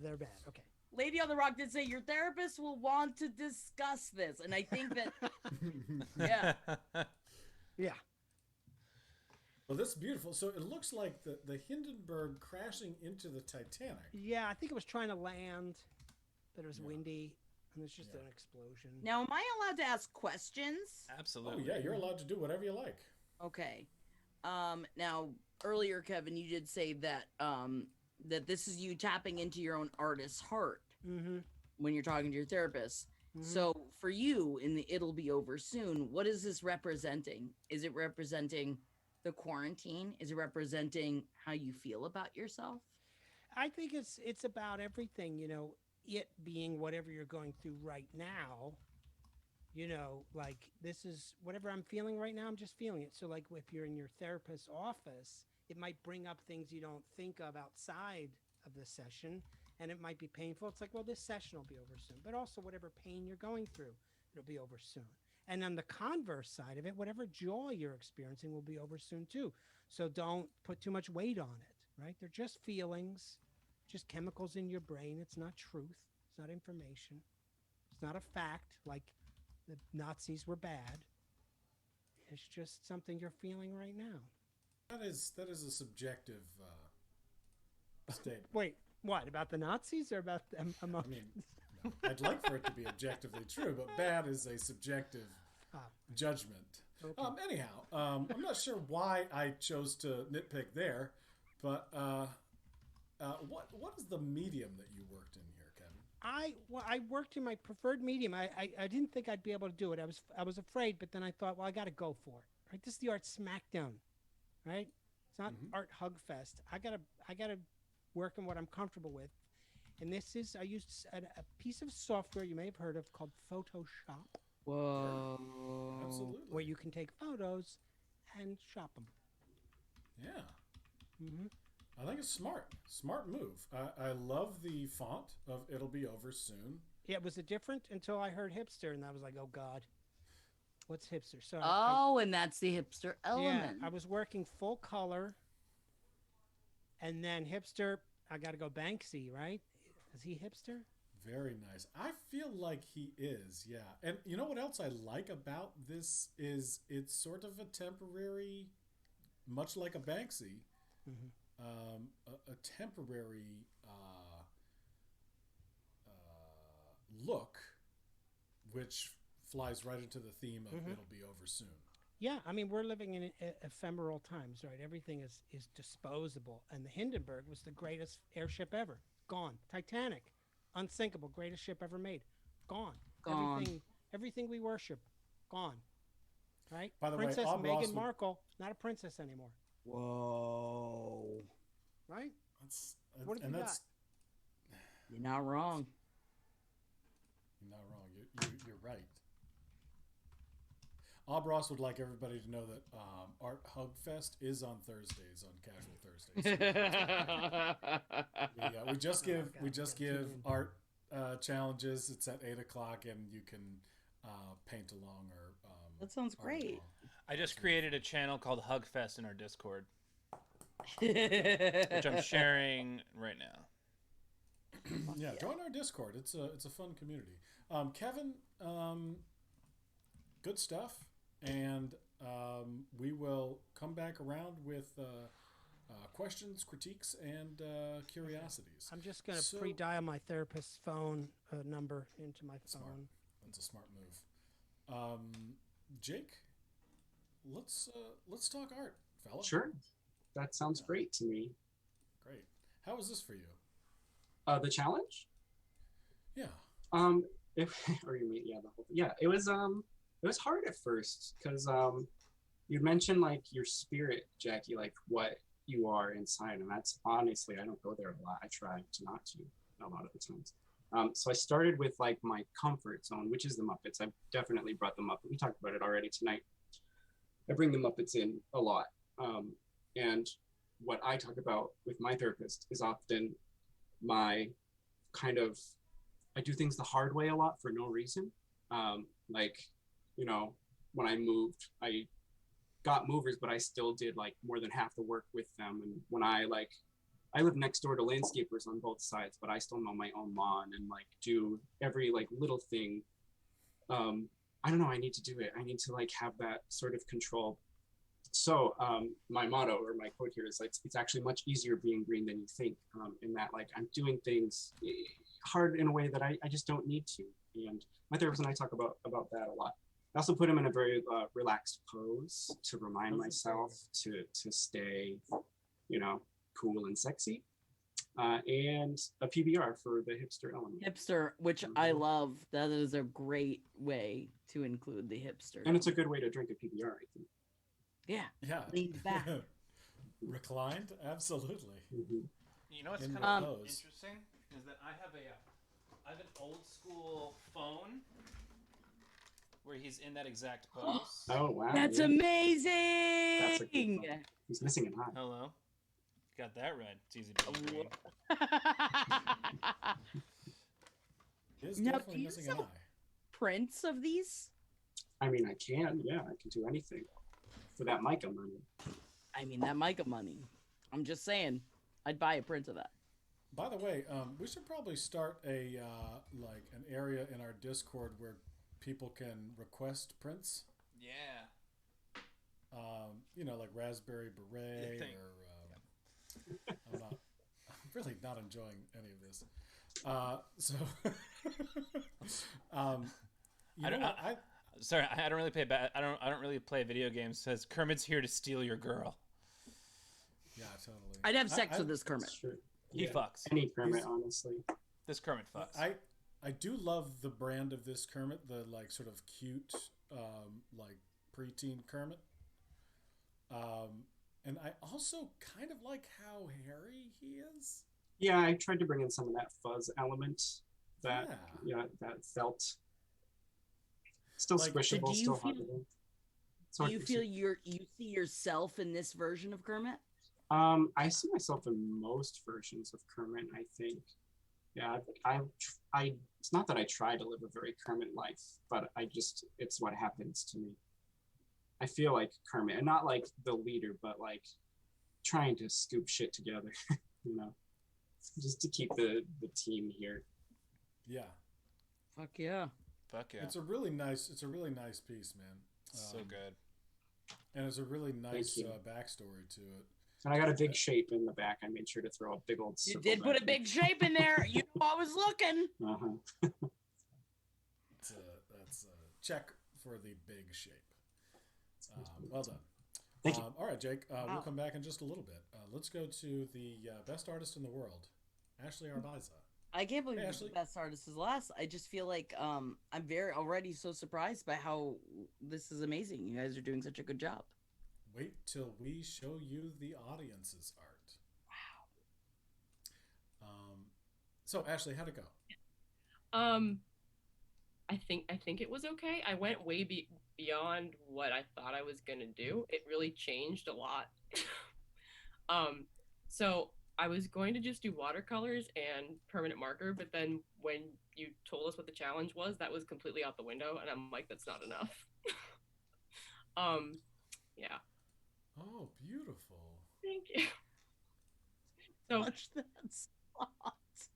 they're bad. Okay. Lady on the Rock did say your therapist will want to discuss this, and I think that yeah. Yeah. Well, that's beautiful. So it looks like the Hindenburg crashing into the Titanic. Yeah, I think it was trying to land, but it was windy, and there's just an explosion. Now, am I allowed to ask questions? Oh, Absolutely. yeah, you're allowed to do whatever you like. Okay. Now earlier, Kevin, you did say that that this is you tapping into your own artist's heart Mm-hmm. when you're talking to your therapist. So for you in the It'll Be Over Soon, what is this representing? Is it representing the quarantine? Is it representing how you feel about yourself? I think it's about everything, it being whatever you're going through right now, You know, like this is whatever I'm feeling right now, I'm just feeling it. So, like, if you're in your therapist's office, it might bring up things you don't think of outside of the session, and it might be painful. It's like, well, this session will be over soon, but also whatever pain you're going through, it'll be over soon. And on the converse side of it, whatever joy you're experiencing will be over soon too. So don't put too much weight on it, right? They're just feelings, just chemicals in your brain. It's not truth. It's not information. It's not a fact like the Nazis were bad. It's just something you're feeling right now. That is a subjective statement. Wait, what about the Nazis or about the I emotions? mean, no, I'd like for it to be objectively true, but bad is a subjective judgment. Okay. Anyhow, I'm not sure why I chose to nitpick there, but what is the medium that you worked in here, Kevin? I worked in my preferred medium. I didn't think I'd be able to do it. I was afraid, but then I thought, well, I got to go for it. Right? This is the art Smackdown, right? It's not art hugfest. I gotta work in what I'm comfortable with, and this is I used a piece of software you may have heard of called Photoshop. Whoa. Absolutely. Where you can take photos and shop them. Yeah. Mm-hmm. I think it's smart. Smart move. I love the font of "It'll be over soon." Yeah, was it different until I heard hipster, and I was like, oh God, what's hipster? So And that's the hipster element. I was working full color, and then hipster. I got to go Banksy, right? Is he hipster? Very nice. I feel like he is, yeah. And you know what else I like about this is it's sort of a temporary, much like a Banksy, a temporary look, which flies right into the theme of "It'll be over soon." Yeah, I mean, we're living in ephemeral times, right? Everything is disposable. And the Hindenburg was the greatest airship ever. Gone. Titanic, unsinkable, greatest ship ever made. Gone. Gone. Everything we worship, gone. Right? By the way, Princess Ross Meghan would- Markle, not a princess anymore. Whoa. Right? That's, What have and we that's You're not wrong. you're not wrong. You're right. Ross would like everybody to know that Art Hugfest is on Thursdays, on Casual Thursdays. We just give art challenges. It's at 8:00, and you can paint along or. That sounds art great. along. I just created a channel called Hugfest in our Discord, which I'm sharing right now. Yeah, join our Discord. It's a fun community. Kevin, good stuff, and we will come back around with questions, critiques, and curiosities. I'm just going to So- pre-dial my therapist's phone number into my Smart. phone. That's a smart move. Jake, let's talk art, fella. Sure. That sounds great to me. Great. How was this for you? The challenge? Yeah. Or you mean, yeah, the whole, yeah, it was hard at first because you mentioned like your spirit, Jackie, like what you are inside, and that's honestly, I don't go there a lot. I try to not to a lot of the times. So I started with like my comfort zone, which is the Muppets. I've definitely brought them up. We talked about it already tonight. I bring the Muppets in a lot, and what I talk about with my therapist is often my kind of, I do things the hard way a lot for no reason. Like, you know, when I moved, I got movers, but I still did like more than half the work with them. And when I live next door to landscapers on both sides, but I still mow my own lawn and like do every like little thing. I don't know, I need to do it. I need to like have that sort of control. So my motto or my quote here is like, it's actually much easier being green than you think, in that like I'm doing things hard in a way that I just don't need to. And my therapist and I talk about that a lot. I also put him in a very relaxed pose to remind myself to stay, you know, cool and sexy. And a PBR for the hipster element. Hipster, which I love. That is a great way to include the hipster. And it's a good way to drink a PBR, I think. Yeah. Yeah. Leaned back. Reclined? Absolutely. Mm-hmm. You know what's In kind the of pose. interesting is that I have an old school phone where he's in that exact pose. Oh wow. That's yeah. amazing. That's a good one. He's missing an eye. Hello. Got that right. It's easy being green. He is Now, definitely do you missing an sell- eye. Prints of these? I mean, I can. Yeah, I can do anything for that Micah money. I mean, that Micah money. I'm just saying, I'd buy a print of that. By the way, we should probably start a like an area in our Discord where people can request prints. Yeah. You know, like Raspberry Beret Thank- or I'm really not enjoying any of this. So you know what? Sorry, I don't really play. I don't really play video games. It says Kermit's here to steal your girl. Yeah, totally. I'd have sex I- with this Kermit. Sure. He fucks. Any Kermit, He's- honestly. This Kermit fucks. I do love the brand of this Kermit, the like sort of cute, like preteen Kermit. And I also kind of like how hairy he is. Yeah, I tried to bring in some of that fuzz element that that felt still Like, squishable, so do you still hard feel- to do. Do you feel you see yourself in this version of Kermit? I see myself in most versions of Kermit. I think, yeah, I. It's not that I try to live a very Kermit life, but it's what happens to me. I feel like Kermit, and not like the leader, but like trying to scoop shit together, you know, just to keep the team here. Yeah, Fuck yeah. Fuck yeah. it's a really nice piece, man. So good. And it's a really nice you. backstory to it. And I got a big shape in the back. I made sure to throw a big old. You circle did put back a big shape in there. You know I was looking. Uh-huh. That's a check for the big shape. Well done. Thank you. All right, Jake. We'll Wow. come back in just a little bit. Let's go to the best artist in the world, Ashley Arbiza. I can't believe Hey, the Ashley. best artist is last. I just feel like I'm already so surprised by how this is amazing. You guys are doing such a good job. Wait till we show you the audience's art. Wow. So Ashley, how'd it go? I think it was okay. I went way beyond what I thought I was gonna do. It really changed a lot. So I was going to just do watercolors and permanent marker, but then when you told us what the challenge was, that was completely out the window, and I'm like, that's not enough. Yeah. Oh, beautiful. Thank you. So Watch that spot.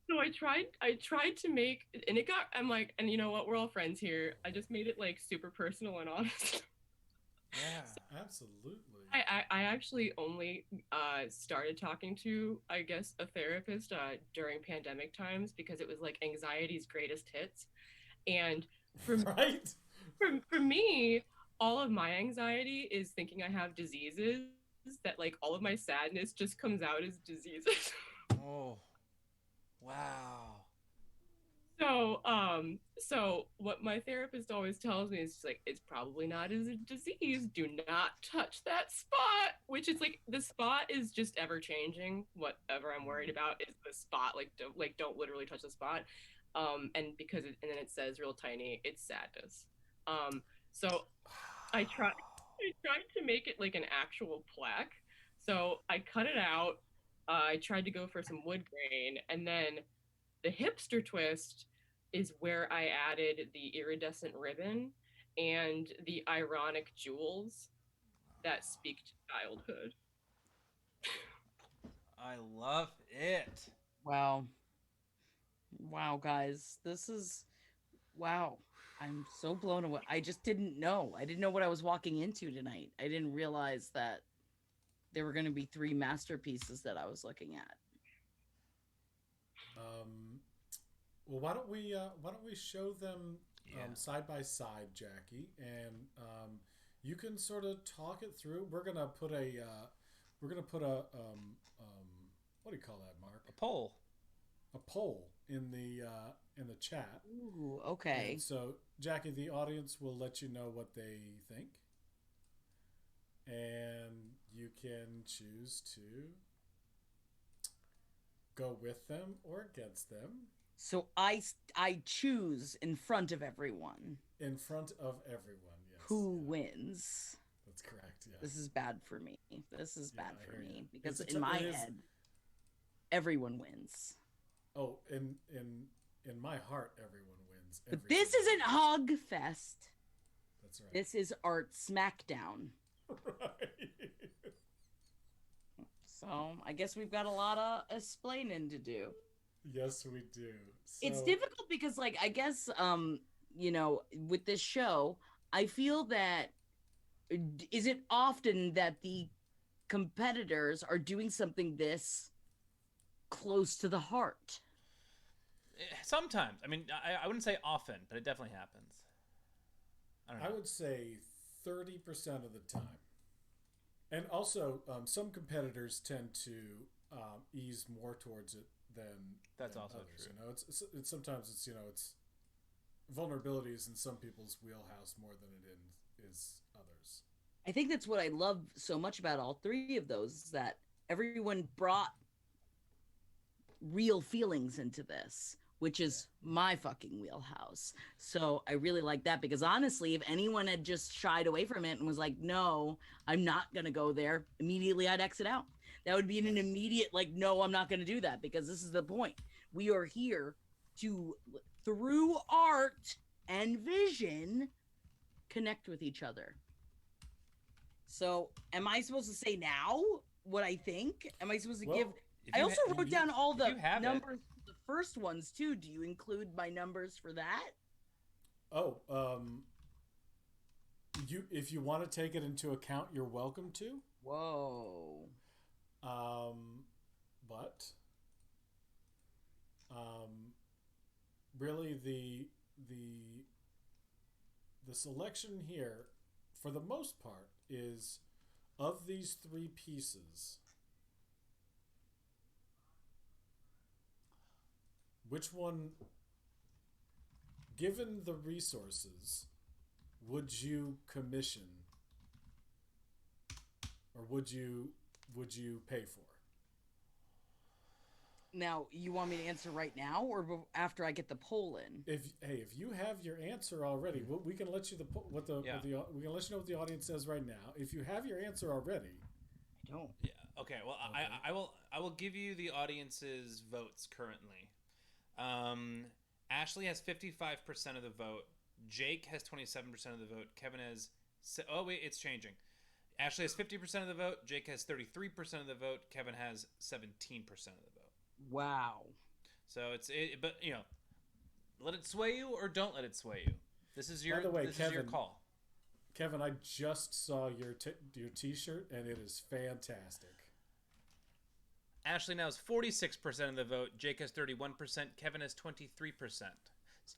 So I tried to make, and it got, I'm like, and you know what, we're all friends here. I just made it like super personal and honest. Yeah, absolutely. I actually only started talking to, I guess, a therapist during pandemic times because it was like anxiety's greatest hits. And for, Right? for me, all of my anxiety is thinking I have diseases, that like all of my sadness just comes out as diseases. Oh. Wow. So what my therapist always tells me is just like, it's probably not as a disease. Do not touch that spot, which is like, the spot is just ever changing. Whatever I'm worried about is the spot. Don't literally touch the spot. And then it says real tiny, it's sadness. So I tried to make it like an actual plaque. So I cut it out. I tried to go for some wood grain, and then the hipster twist is where I added the iridescent ribbon and the ironic jewels that speak to childhood. I love it. Wow. Wow, guys. This is wow. I'm so blown away. I just didn't know. I didn't know what I was walking into tonight. I didn't realize that there were going to be 3 masterpieces that I was looking at. Well, why don't we show them Yeah. side by side, Jackie, and you can sort of talk it through. We're gonna put a what do you call that, Mark? A poll. A poll in the chat. Ooh, okay. And so, Jackie, the audience will let you know what they think, and you can choose to go with them or against them. So I choose in front of everyone In front of everyone, yes. who wins. That's correct, yes. This is bad for me. This is Yeah, bad I for hear me you. because It's in my it is- head, everyone wins. Oh, in my heart, everyone wins. But every this single isn't time. Hog Fest. That's right. This is Art Smackdown. Right. So I guess we've got a lot of explaining to do. Yes, we do. It's So- difficult because, like, I guess, you know, with this show, I feel that is it often that the competitors are doing something this close to the heart? Sometimes. I mean, I wouldn't say often, but it definitely happens. I don't know. I would say 30% of the time. And also, some competitors tend to ease more towards it than That's than also others. true. You know, it's sometimes it's vulnerability is in some people's wheelhouse more than it is others. I think that's what I love so much about all three of those is that everyone brought real feelings into this, which is my fucking wheelhouse. So I really like that because honestly, if anyone had just shied away from it and was like, no, I'm not going to go there, immediately I'd exit out. That would be an immediate, like, no, I'm not going to do that because this is the point. We are here to, through art and vision, connect with each other. So am I supposed to say now what I think? Am I supposed to give... If I you also ha- wrote down all if the you have it. numbers, the first ones too. Do you include my numbers for that? Oh, if you want to take it into account, you're welcome to. Whoa. But really the selection here, for the most part, is of these three pieces. Which one, given the resources, would you commission, or would you pay for? Now, you want me to answer right now or after I get the poll in? If you have your answer already, we can let you we can let you know what the audience says right now. If you have your answer already, I don't. Yeah. Okay. Well, Okay. I will give you the audience's votes currently. Ashley has 55% of the vote. Jake has 27% of the vote. Kevin has. Oh wait, it's changing. Ashley has 50% of the vote. Jake has 33% of the vote. Kevin has 17% of the vote. Wow. So but you know, let it sway you or don't let it sway you. This is your. By the way, this is your Kevin, call. Kevin, I just saw your T-shirt and it is fantastic. Ashley now has 46% of the vote. Jake has 31%. Kevin has 23%.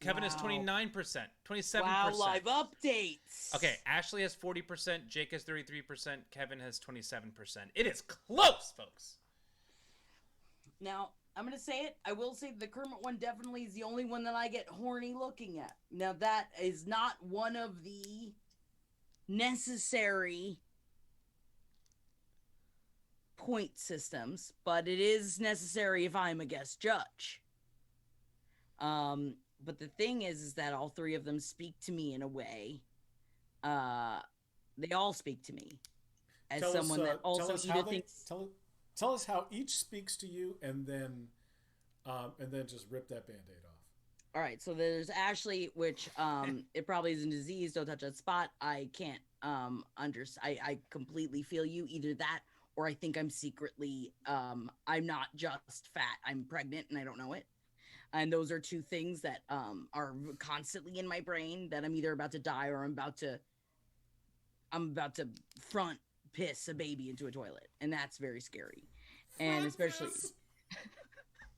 Kevin has Wow. 29%. 27%. Wow, live updates. Okay, Ashley has 40%. Jake has 33%. Kevin has 27%. It is close, folks. Now, I'm going to say it. I will say the Kermit one definitely is the only one that I get horny looking at. Now, that is not one of the necessary point systems, but it is necessary if I'm a guest judge. But the thing is that all three of them speak to me in a way. They all speak to me as Tell someone us, that also tell us either how they, thinks. tell us how each speaks to you, and then just rip that Band-Aid off. All right, so there's Ashley, which it probably is a disease. Don't touch that spot. I can't I completely feel you. Either that, or I think I'm secretly I'm not just fat. I'm pregnant and I don't know it. And those are two things that are constantly in my brain that I'm either about to die or I'm about to front piss a baby into a toilet, and that's very scary. And especially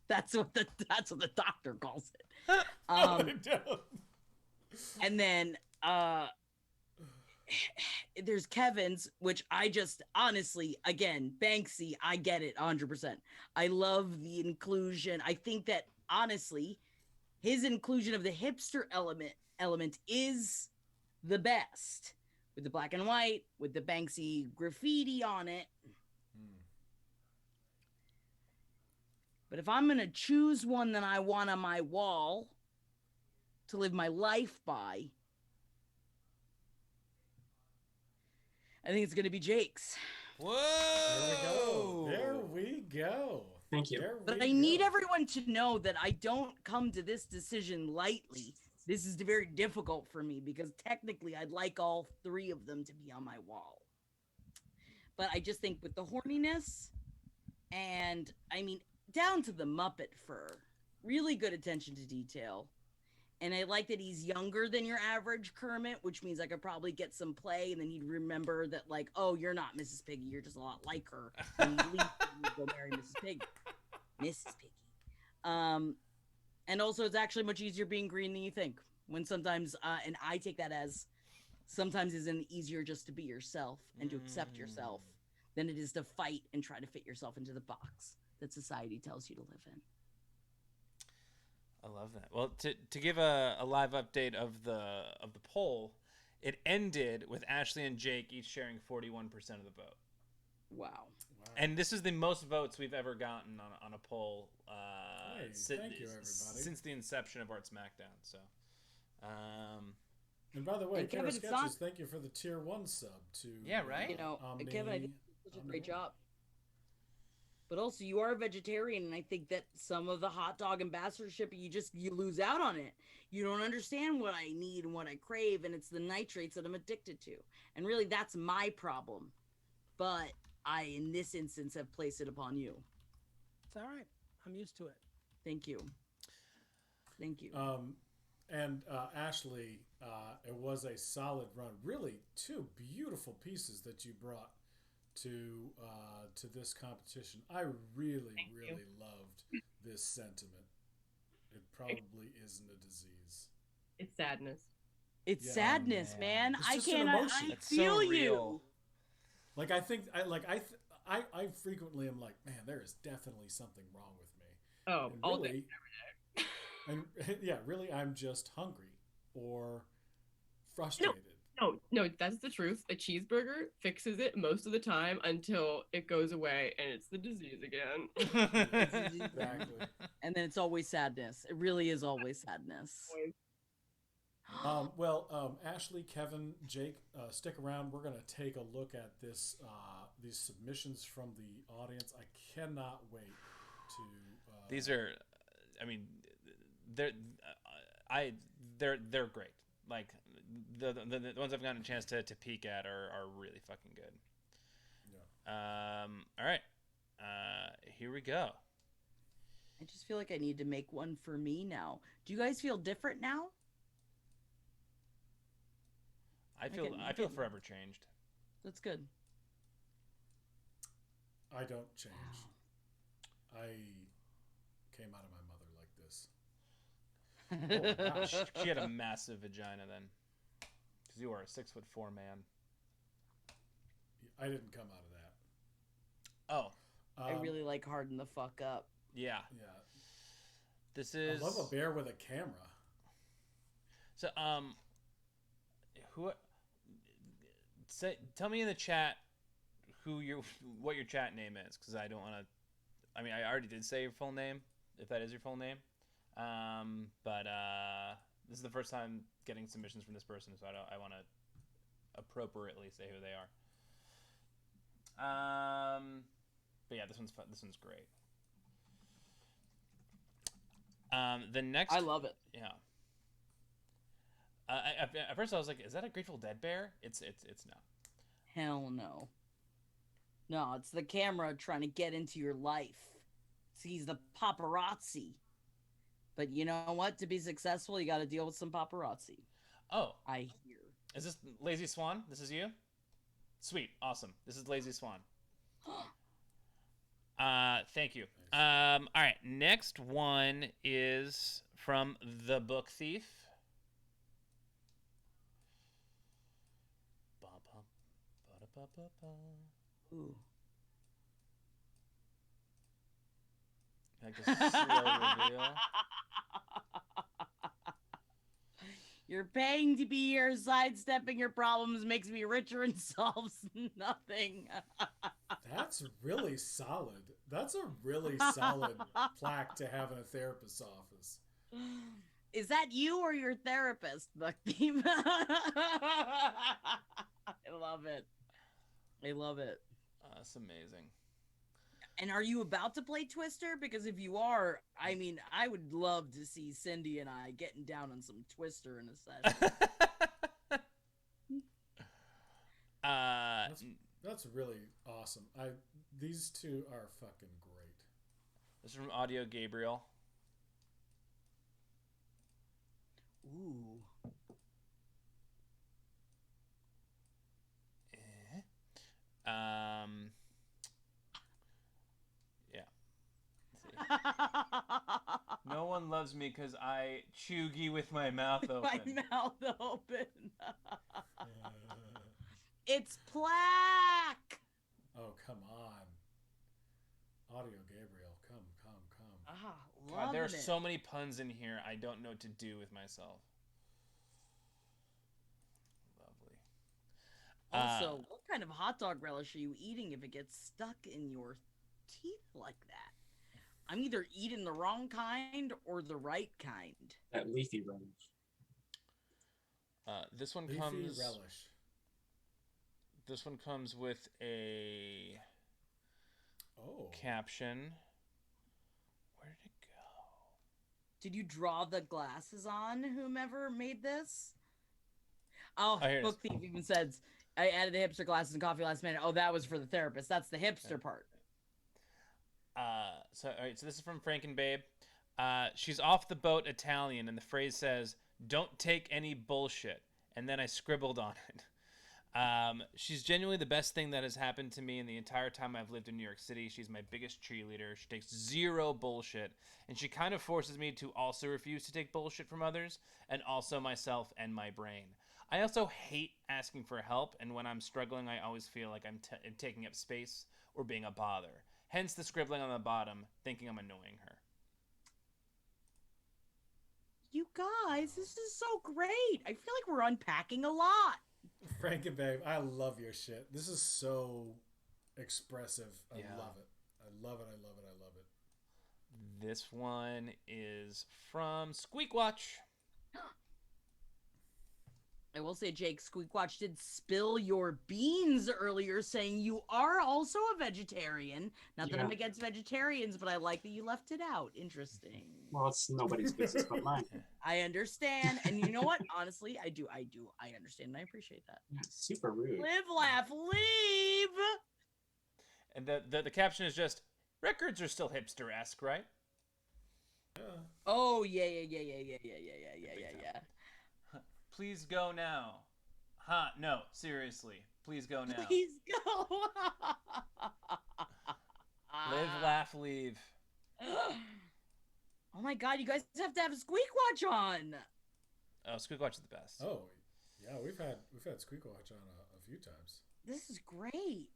that's what the doctor calls it. And then there's Kevin's, which I just honestly, again, Banksy, I get it 100%. I love the inclusion. I think that honestly, his inclusion of the hipster element is the best, with the black and white, with the Banksy graffiti on it. But if I'm going to choose one that I want on my wall to live my life by, I think it's going to be Jake's. Whoa! There we go. Thank you. But I need everyone to know that I don't come to this decision lightly. This is very difficult for me because technically I'd like all three of them to be on my wall. But I just think with the horniness and, I mean, down to the Muppet fur, really good attention to detail. And I like that he's younger than your average Kermit, which means I could probably get some play, and then he'd remember that, like, oh, you're not Mrs. Piggy, you're just a lot like her. And he'd leave and go marry Mrs. Piggy. Mrs. Piggy. And also, it's actually much easier being green than you think. When sometimes, and I take that as sometimes isn't easier just to be yourself and to accept yourself than it is to fight and try to fit yourself into the box that society tells you to live in. I love that. Well, to give a live update of the poll, it ended with Ashley and Jake each sharing 41% of the vote. Wow. And this is the most votes we've ever gotten on a poll thank you, everybody. since the inception of Art Smackdown. So, and by the way, And Kara Kevin, it's Sketches, not- thank you for the tier 1 sub to Yeah, right? You know, Kevin, I think you did such a great Omni- job. But also, you are a vegetarian, and I think that some of the hot dog ambassadorship, you lose out on it. You don't understand what I need and what I crave, and it's the nitrates that I'm addicted to. And really, that's my problem. But I, in this instance, have placed it upon you. It's all right. I'm used to it. Thank you. Thank you. And Ashley, it was a solid run. Really, two beautiful pieces that you brought to this competition. I really loved this sentiment. It probably isn't a disease. It's sadness. It's Yeah. sadness, man. It's I just an can't. emotion. I It's so feel real. you. Like I think I frequently am like, man, there is definitely something wrong with me. Oh, And all really, day, every day. and yeah, really, I'm just hungry or frustrated. No, that's the truth. A cheeseburger fixes it most of the time until it goes away and it's the disease again. Exactly. And then it's always sadness. It really is always sadness. Ashley, Kevin, Jake, stick around. We're gonna take a look at this these submissions from the audience. I cannot wait to. These are, I mean, they're great. Like the ones I've gotten a chance to peek at are really fucking good. Yeah. All right. Here we go. I just feel like I need to make one for me now. Do you guys feel different now? I feel forever changed. That's good. I don't change. I came out of my mother like this. Oh, wow. She had a massive vagina then, because you are a 6'4" man. I didn't come out of that. Oh, I really like harden the fuck up. yeah. Yeah. This is. I love a bear with a camera. So tell me in the chat what your chat name is, because I don't want to. I mean, I already did say your full name, if that is your full name. But this is the first time getting submissions from this person, so I want to appropriately say who they are. But yeah, this one's fun. This one's great. The next. I love it. Yeah. At first I was like, is that a Grateful Dead bear? It's not. Hell no. No, it's the camera trying to get into your life. He's the paparazzi. But you know what? To be successful, you got to deal with some paparazzi. Oh, I hear. is this Lazy Swan? This is you? Sweet, awesome. This is Lazy Swan. Thank you. All right, next one is from The Book Thief. Ooh. Like a slow reveal. You're paying to be here, sidestepping your problems makes me richer and solves nothing. That's really solid. That's a really solid plaque to have in a therapist's office. Is that you or your therapist, Buckbeam? I love it. I love it. That's amazing. And are you about to play Twister? Because if you are, I mean, I would love to see Cindy and I getting down on some Twister in a session. That's really awesome. These two are fucking great. This is from Audio Gabriel. Ooh. Yeah. No one loves me because I choogy with my mouth open. My mouth open. It's plaque. Oh, come on. Audio Gabriel, come. God, there are Loving it. so many puns in here. I don't know what to do with myself. Lovely. Also, what kind of hot dog relish are you eating if it gets stuck in your teeth like that? I'm either eating the wrong kind or the right kind. That leafy relish. This one Leafy comes. relish. This one comes with a Oh. caption. Where did it go? Did you draw the glasses on whomever made this? Oh, Oh, here it Book is. Thief even says, I added the hipster glasses and coffee last minute. Oh, that was for the therapist. That's the hipster part. So all right, so this is from Frankenbabe. She's off the boat Italian, and the phrase says, "Don't take any bullshit." And then I scribbled on it. She's genuinely the best thing that has happened to me in the entire time I've lived in New York City. She's my biggest cheerleader. She takes zero bullshit, and she kind of forces me to also refuse to take bullshit from others, and also myself and my brain. I also hate asking for help, and when I'm struggling, I always feel like I'm taking up space or being a bother. Hence the scribbling on the bottom, thinking I'm annoying her. You guys, this is so great. I feel like we're unpacking a lot. Frank and Babe, I love your shit. This is so expressive. I Yeah. love it. I love it. This one is from Squeakwatch. I will say, Jake, Squeakwatch did spill your beans earlier, saying you are also a vegetarian. Not that Yeah. I'm against vegetarians, but I like that you left it out. Interesting. Well, it's nobody's business but mine. I understand. And you know what? Honestly, I do. I understand and I appreciate that. Yeah, super rude. Live, laugh, leave. And the caption is just, records are still hipster-esque, right? Yeah. Oh, yeah. Please go now. No, seriously. Please go now. Please go. Live, laugh, leave. Oh my God, you guys have to have Squeakwatch on. Oh, Squeakwatch is the best. Oh, yeah. We've had Squeakwatch on a few times. This is great.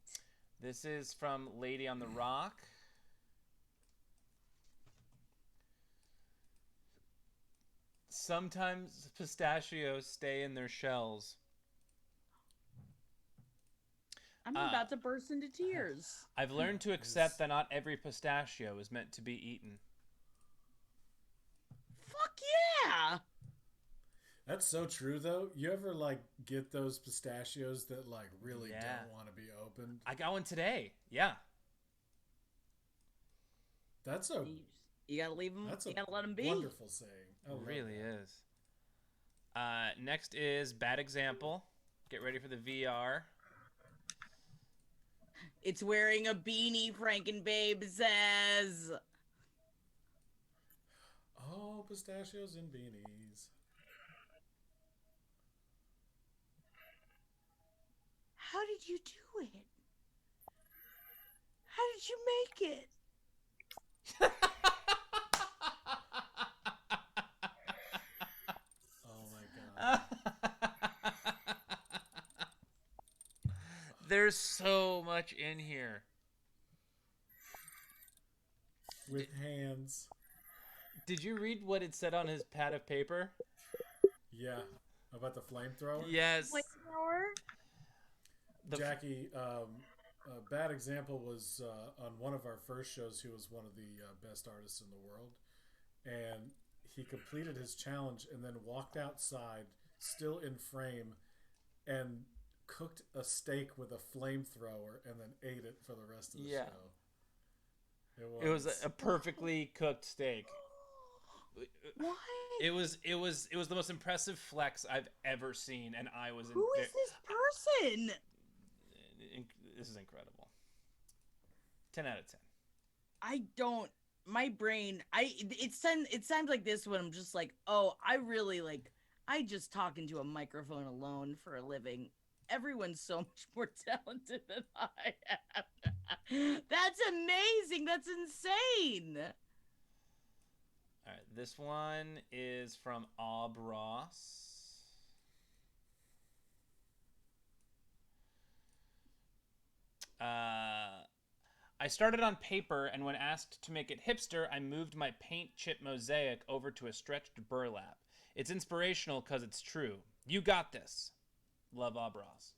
This is from Lady on the Rock. Sometimes pistachios stay in their shells. I'm about to burst into tears. I've learned to accept that not every pistachio is meant to be eaten. Fuck yeah. That's so true, though. You ever get those pistachios that really Yeah. don't want to be opened? I got one today. Yeah. That's a You gotta leave them. that's You a gotta let them be. wonderful saying. I It love really that. is. Next is Bad Example. Get ready for the VR. It's wearing a beanie, Frankenbabe says. Oh, pistachios and beanies. How did you do it? How did you make it? Oh my god. There's so much in here. With hands. Did you read what it said on his pad of paper? Yeah. About the flamethrower? Yes. Flamethrower? The- Jackie, A bad example was on one of our first shows. He was one of the best artists in the world, and he completed his challenge and then walked outside, still in frame, and cooked a steak with a flamethrower and then ate it for the rest of the show. It was a perfectly cooked steak. What? It was the most impressive flex I've ever seen, and I was. Who is this person? This is incredible. 10 out of 10. I don't. My brain. It sounds like this when I'm just like, oh, I really like. I just talk into a microphone alone for a living. Everyone's so much more talented than I am. That's amazing. That's insane. All right, this one is from Ross. I started on paper, and when asked to make it hipster, I moved my paint chip mosaic over to a stretched burlap. It's inspirational because it's true. You got this. Love, Ross.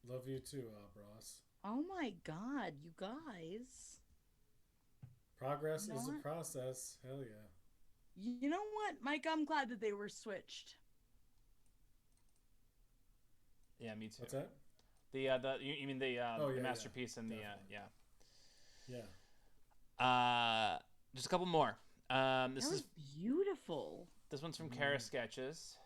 Love you too, Ross. Oh my God, you guys. Progress You know is a what? process. Hell yeah. You know what, Mike? I'm glad that they were switched. Yeah, me too. What's that? You mean the yeah, masterpiece and definitely. the just a couple more. This That is was beautiful. this one's from Kara Sketches.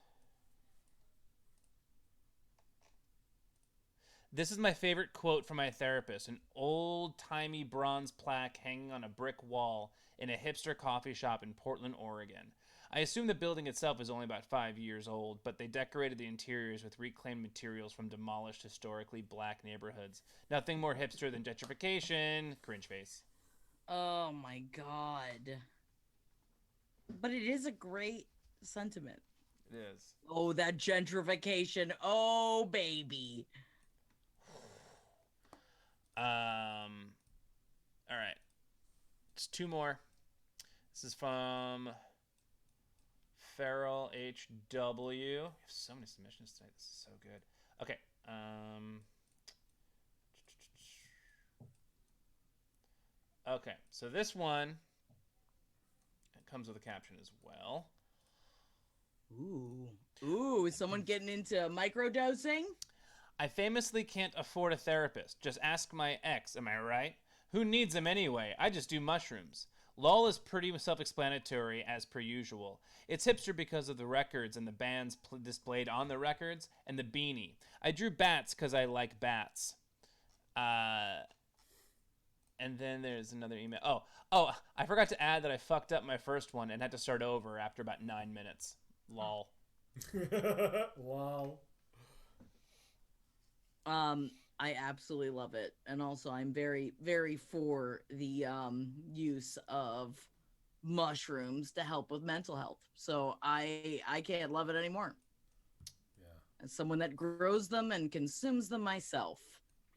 This is my favorite quote from my therapist, an old-timey bronze plaque hanging on a brick wall in a hipster coffee shop in Portland, Oregon. I assume the building itself is only about 5 years old, but they decorated the interiors with reclaimed materials from demolished historically black neighborhoods. Nothing more hipster than gentrification. Cringe face. Oh my God. But it is a great sentiment. It is. Oh, that gentrification. Oh, baby. All right. Just two more. This is from Farrell HW. We have so many submissions tonight. This is so good. Okay. Okay. So this one it comes with a caption as well. Ooh, is someone getting into microdosing? I famously can't afford a therapist. Just ask my ex, am I right? Who needs them anyway? I just do mushrooms. LOL is pretty self-explanatory as per usual. It's hipster because of the records and the bands displayed on the records and the beanie. I drew bats because I like bats. And then there's another email. Oh, I forgot to add that I fucked up my first one and had to start over after about 9 minutes. LOL. Wow. I absolutely love it. And also I'm very, very for the use of mushrooms to help with mental health. So I can't love it anymore. Yeah. As someone that grows them and consumes them myself,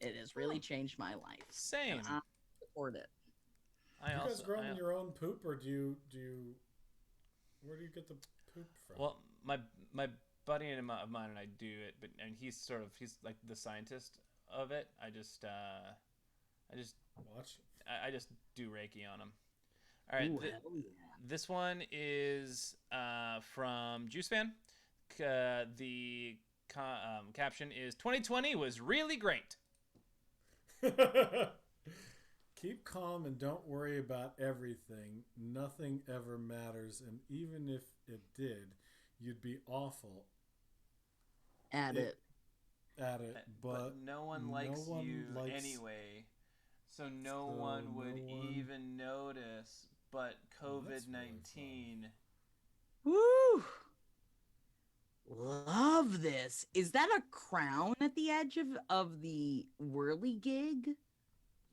it has really changed my life. Same. And I support it. You guys growing your own poop, or do you where do you get the poop from? Well, my buddy of mine and I do it, and he's like the scientist of it. I just Watch. I just do Reiki on him. All right, Ooh, hell yeah. this one is from Juice Fan. The caption is 2020 was really great. Keep calm and don't worry about everything. Nothing ever matters, and even if it did, you'd be awful At it. but no one likes you anyway, so no one would even notice. But COVID-19. Woo! Love this. Is that a crown at the edge of the whirligig?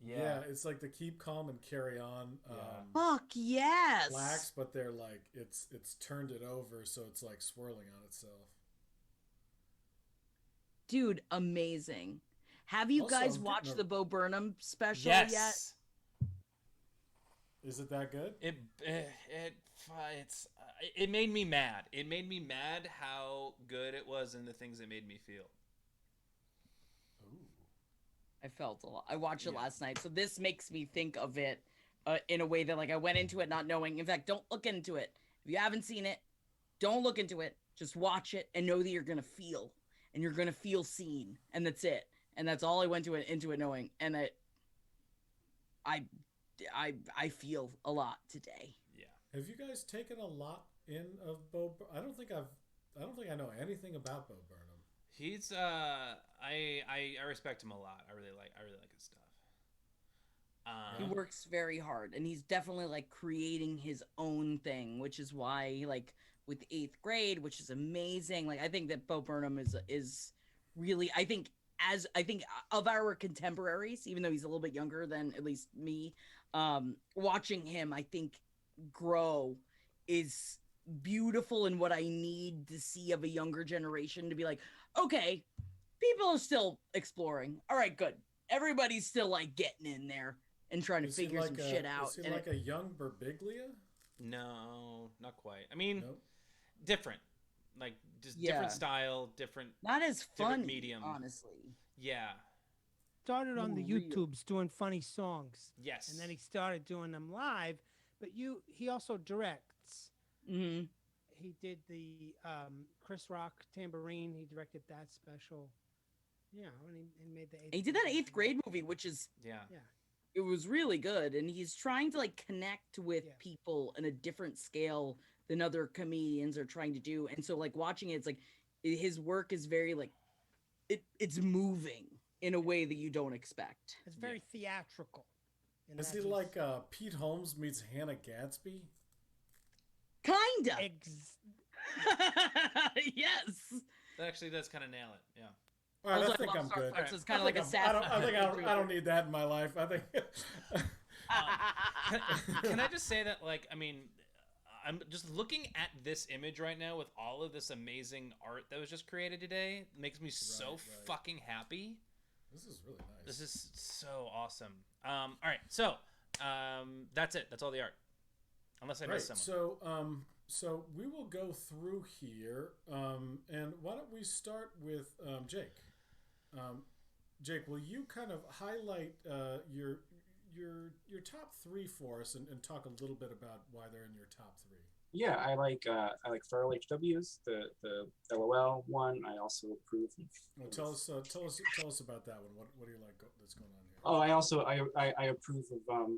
Yeah, it's like the keep calm and carry on. Fuck yes. Plaques, but they're like it's turned it over, so it's like swirling on itself. Dude, amazing. Have you Also, guys I'm watched getting the Bo Burnham special Yes. yet? Is it that good? It made me mad. It made me mad how good it was and the things it made me feel. Ooh. I felt a lot. I watched it Yeah. last night, so this makes me think of it in a way that like I went into it not knowing. In fact, don't look into it if you haven't seen it. Don't look into it. Just watch it and know that you're gonna feel, and you're gonna feel seen, and that's it. And that's all I went into it knowing. And I I feel a lot today. Yeah. Have you guys taken a lot in of I don't think I know anything about Bo Burnham. He's I respect him a lot. I really like his stuff. He works very hard, and he's definitely like creating his own thing, which is why like with 8th grade, which is amazing. Like I think that Bo Burnham is really I think of our contemporaries, even though he's a little bit younger than at least me, watching him I think grow is beautiful and what I need to see of a younger generation to be like, okay, people are still exploring. All right, good. Everybody's still like getting in there and trying to figure some shit out. Is he like a young Birbiglia? No, not quite. I mean, Nope. different. Like just different style, different. Not as fun, medium. honestly. Yeah. Started on the Real. YouTubes doing funny songs. Yes. And then he started doing them live. But he also directs. Mm-hmm. He did the Chris Rock Tambourine. He directed that special. Yeah, and he made the. He did that 8th grade movie, which is Yeah. it was really good, and he's trying to like connect with people in a different scale than other comedians are trying to do. And so like watching it, it's like his work is very like it's moving in a way that you don't expect. It's very theatrical. Is he like Pete Holmes meets Hannah Gadsby? Kinda. Yes. That actually does kind of nail it. Yeah. All right, I think I'm good. It's kind of like a sad. I don't need that in my life. I think. Can I just say that, like, I mean, I'm just looking at this image right now with all of this amazing art that was just created today. It makes me so fucking happy. This is really nice. This is so awesome. All right, so that's it. That's all the art. Unless I missed someone. So we will go through here, and why don't we start with Jake? Jake, will you kind of highlight your top 3 for us and talk a little bit about why they're in your top 3? Yeah, I like feral HWs, the LOL one. I also approve. Well, tell us about that one. What do you like that's going on here? Oh, I also I approve of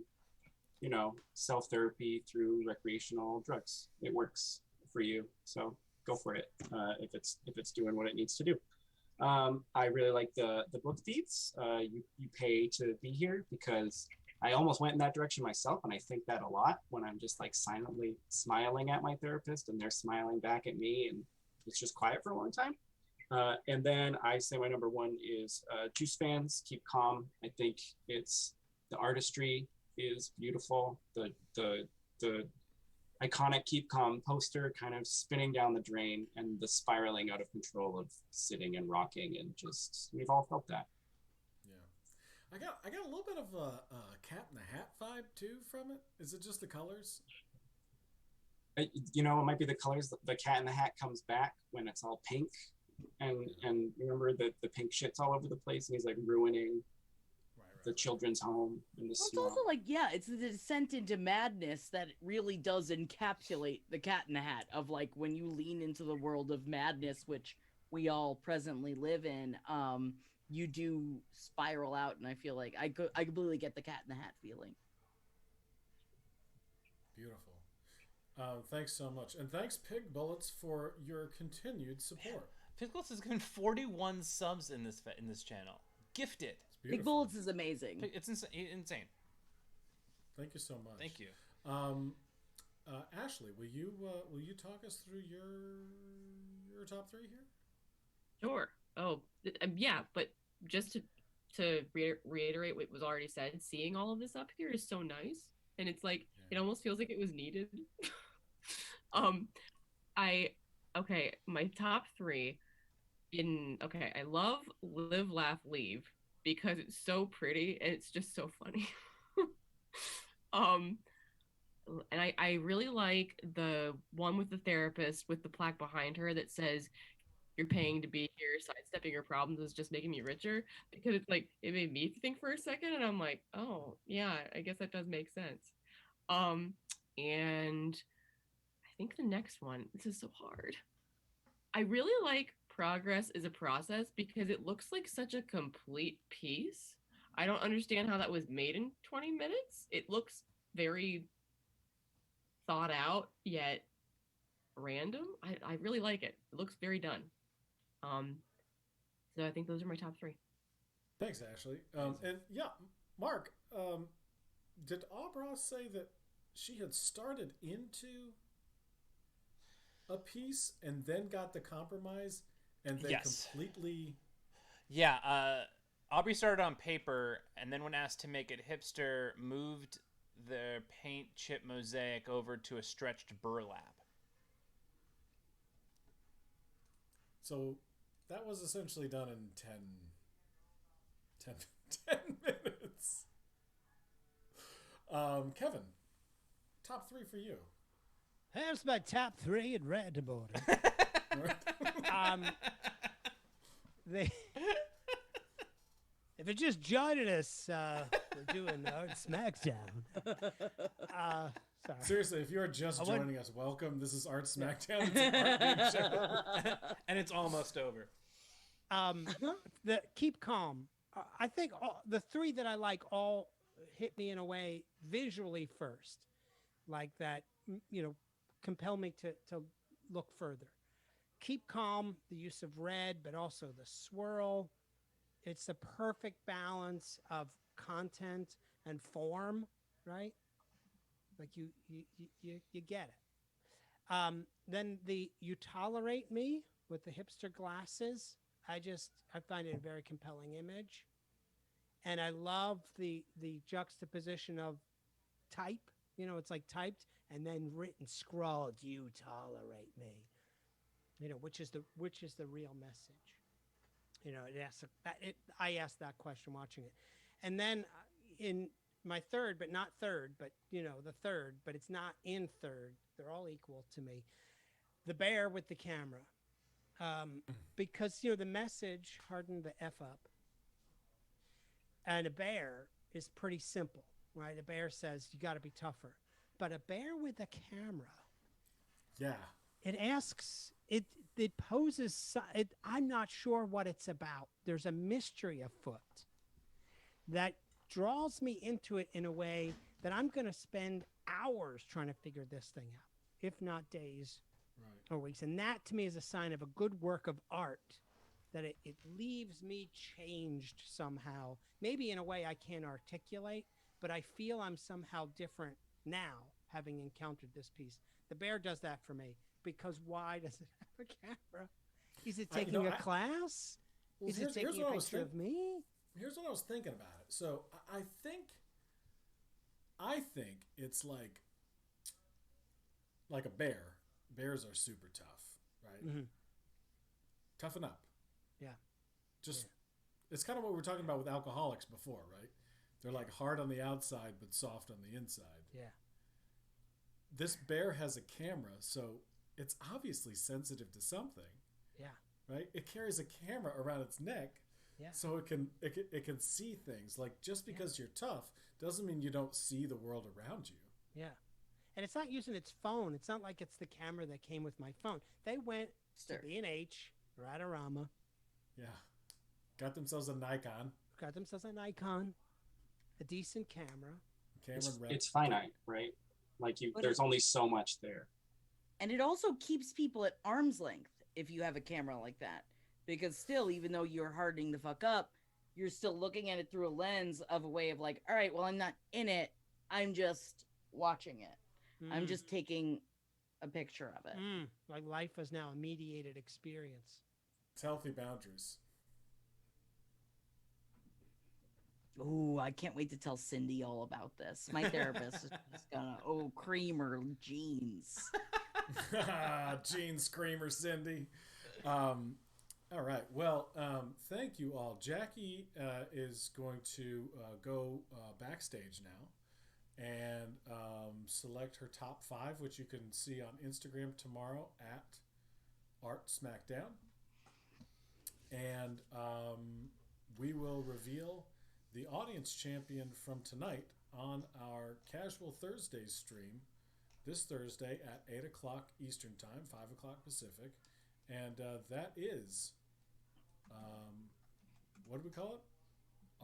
self therapy through recreational drugs. It works for you, so go for it if it's doing what it needs to do. I really like the book thieves. You pay to be here, because I almost went in that direction myself, and I think that a lot when I'm just like silently smiling at my therapist and they're smiling back at me, and it's just quiet for a long time. And then I say my number 1 is Juice Fans, Keep Calm. I think it's the artistry is beautiful. The iconic Keep Calm poster kind of spinning down the drain, and the spiraling out of control of sitting and rocking, and just we've all felt that. Yeah, I got a little bit of a Cat in the Hat vibe too from it. Is it just the colors? It might be the colors. The Cat in the Hat comes back when it's all pink, and remember that the pink shit's all over the place, and he's like ruining the children's home in the It's also like, it's the descent into madness that really does encapsulate the Cat in the Hat of like when you lean into the world of madness, which we all presently live in, you do spiral out, and I feel like I completely get the Cat in the Hat feeling. Beautiful. Thanks so much, and thanks Pig Bullets for your continued support. Pig Bullets has given 41 subs in this channel. Gifted. Big Bullets is amazing. It's insane. Thank you so much. Thank you. Ashley, will you talk us through your top 3 here? Sure. Oh, yeah, but just to reiterate what was already said, seeing all of this up here is so nice, and it's like it almost feels like it was needed. My top 3 I love Live Laugh Leave because it's so pretty and it's just so funny. And I really like the one with the therapist with the plaque behind her that says, you're paying to be here, sidestepping your problems is just making me richer, because it's like it made me think for a second, and I'm like, oh yeah, I guess that does make sense. Um, and I think the next one, this is so hard. I really like Progress is a Process because it looks like such a complete piece. I don't understand how that was made in 20 minutes. It looks very thought out yet random. I really like it. It looks very done. Um, so I think those are my top three. Thanks, Ashley. And yeah, Mark, did Aubrey say that she had started into a piece and then got the compromise and then Yes. completely? Yeah, Aubrey started on paper, and then when asked to make it hipster, moved the paint chip mosaic over to a stretched burlap. So that was essentially done in 10 minutes. Kevin, top three for you. Here's my top three in random order. They, if you're just joining us, we're doing Art Smackdown. Sorry. Seriously, if you're just joining us, welcome. This is Art Smackdown. It's an art game show. And it's almost over. The keep calm. I think the three that I like all hit me in a way visually first, like that. Compel me to look further. Keep calm. The use of red, but also the swirl. It's the perfect balance of content and form, right? Like you get it. Then you tolerate me with the hipster glasses. I find it a very compelling image, and I love the juxtaposition of type. It's like typed and then written, scrawled. You tolerate me. Which is the real message. I asked that question watching it, and then in my third, but not third, but the third, but it's not in third. They're all equal to me. The bear with the camera, because the message, harden the F up, and a bear is pretty simple, right? A bear says you got to be tougher, but a bear with a camera, Yeah. it asks. It poses. I'm not sure what it's about. There's a mystery afoot that draws me into it in a way that I'm going to spend hours trying to figure this thing out, if not days or weeks. And that to me is a sign of a good work of art, that it leaves me changed somehow. Maybe in a way I can't articulate, but I feel I'm somehow different now, having encountered this piece. The bear does that for me, because why does it have a camera? Is it taking a class? Well, is it taking a picture of me? Here's what I was thinking about it. So I think it's like a bear. Bears are super tough, right? Mm-hmm. Toughen up. Yeah. It's kind of what we were talking about with alcoholics before, right? They're like hard on the outside but soft on the inside. Yeah. This bear has a camera, so it's obviously sensitive to something. Yeah. Right? It carries a camera around its neck. Yeah. So it can see things. Like, just because you're tough doesn't mean you don't see the world around you. Yeah. And it's not using its phone. It's not like it's the camera that came with my phone. They went to B&H, Radorama. Yeah. Got themselves a Nikon. Got themselves a Nikon, a decent camera. It's finite, right? Like there's only so much there. And it also keeps people at arm's length if you have a camera like that. Because still, even though you're hardening the fuck up, you're still looking at it through a lens of a way of like, all right, well, I'm not in it. I'm just watching it. I'm just taking a picture of it. Like life is now a mediated experience. It's healthy boundaries. Ooh, I can't wait to tell Cindy all about this. My therapist is just gonna, creamer jeans. Jeans creamer, Cindy. All right. Well, thank you all. Jackie is going to go backstage now and select her top 5, which you can see on Instagram tomorrow at Art Smackdown. and we will reveal the audience champion from tonight on our Casual Thursdays stream this Thursday at 8 o'clock Eastern Time, 5 o'clock Pacific. And that is, what do we call it?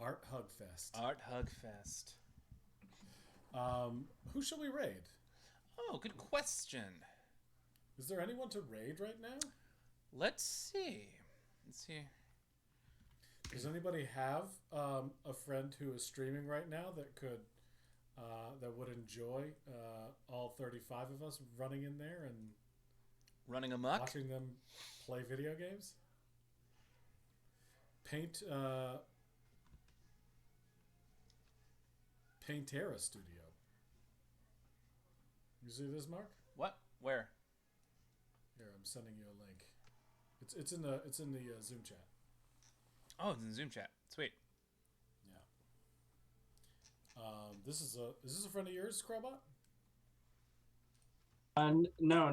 Art Hug Fest. Art Hug Fest. Who shall we raid? Oh, good question. Is there anyone to raid right now? Let's see. Does anybody have a friend who is streaming right now that could that would enjoy all 35 of us running in there and Running amok? watching them play video games? Paintera Studio. You see this, Mark? What? Where? Here, I'm sending you a link. It's in the Zoom chat. Oh, it's in Zoom chat. Sweet. Yeah. Is this a friend of yours, Crowbot? No.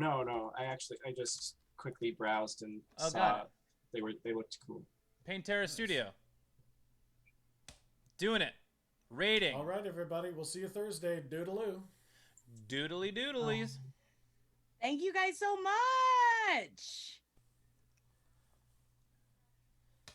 I just quickly browsed and Oh, saw got they looked cool. Paintera Studio. Doing it. Rating. All right, everybody. We'll see you Thursday. Doodaloo. Doodly doodlies. Thank you guys so much.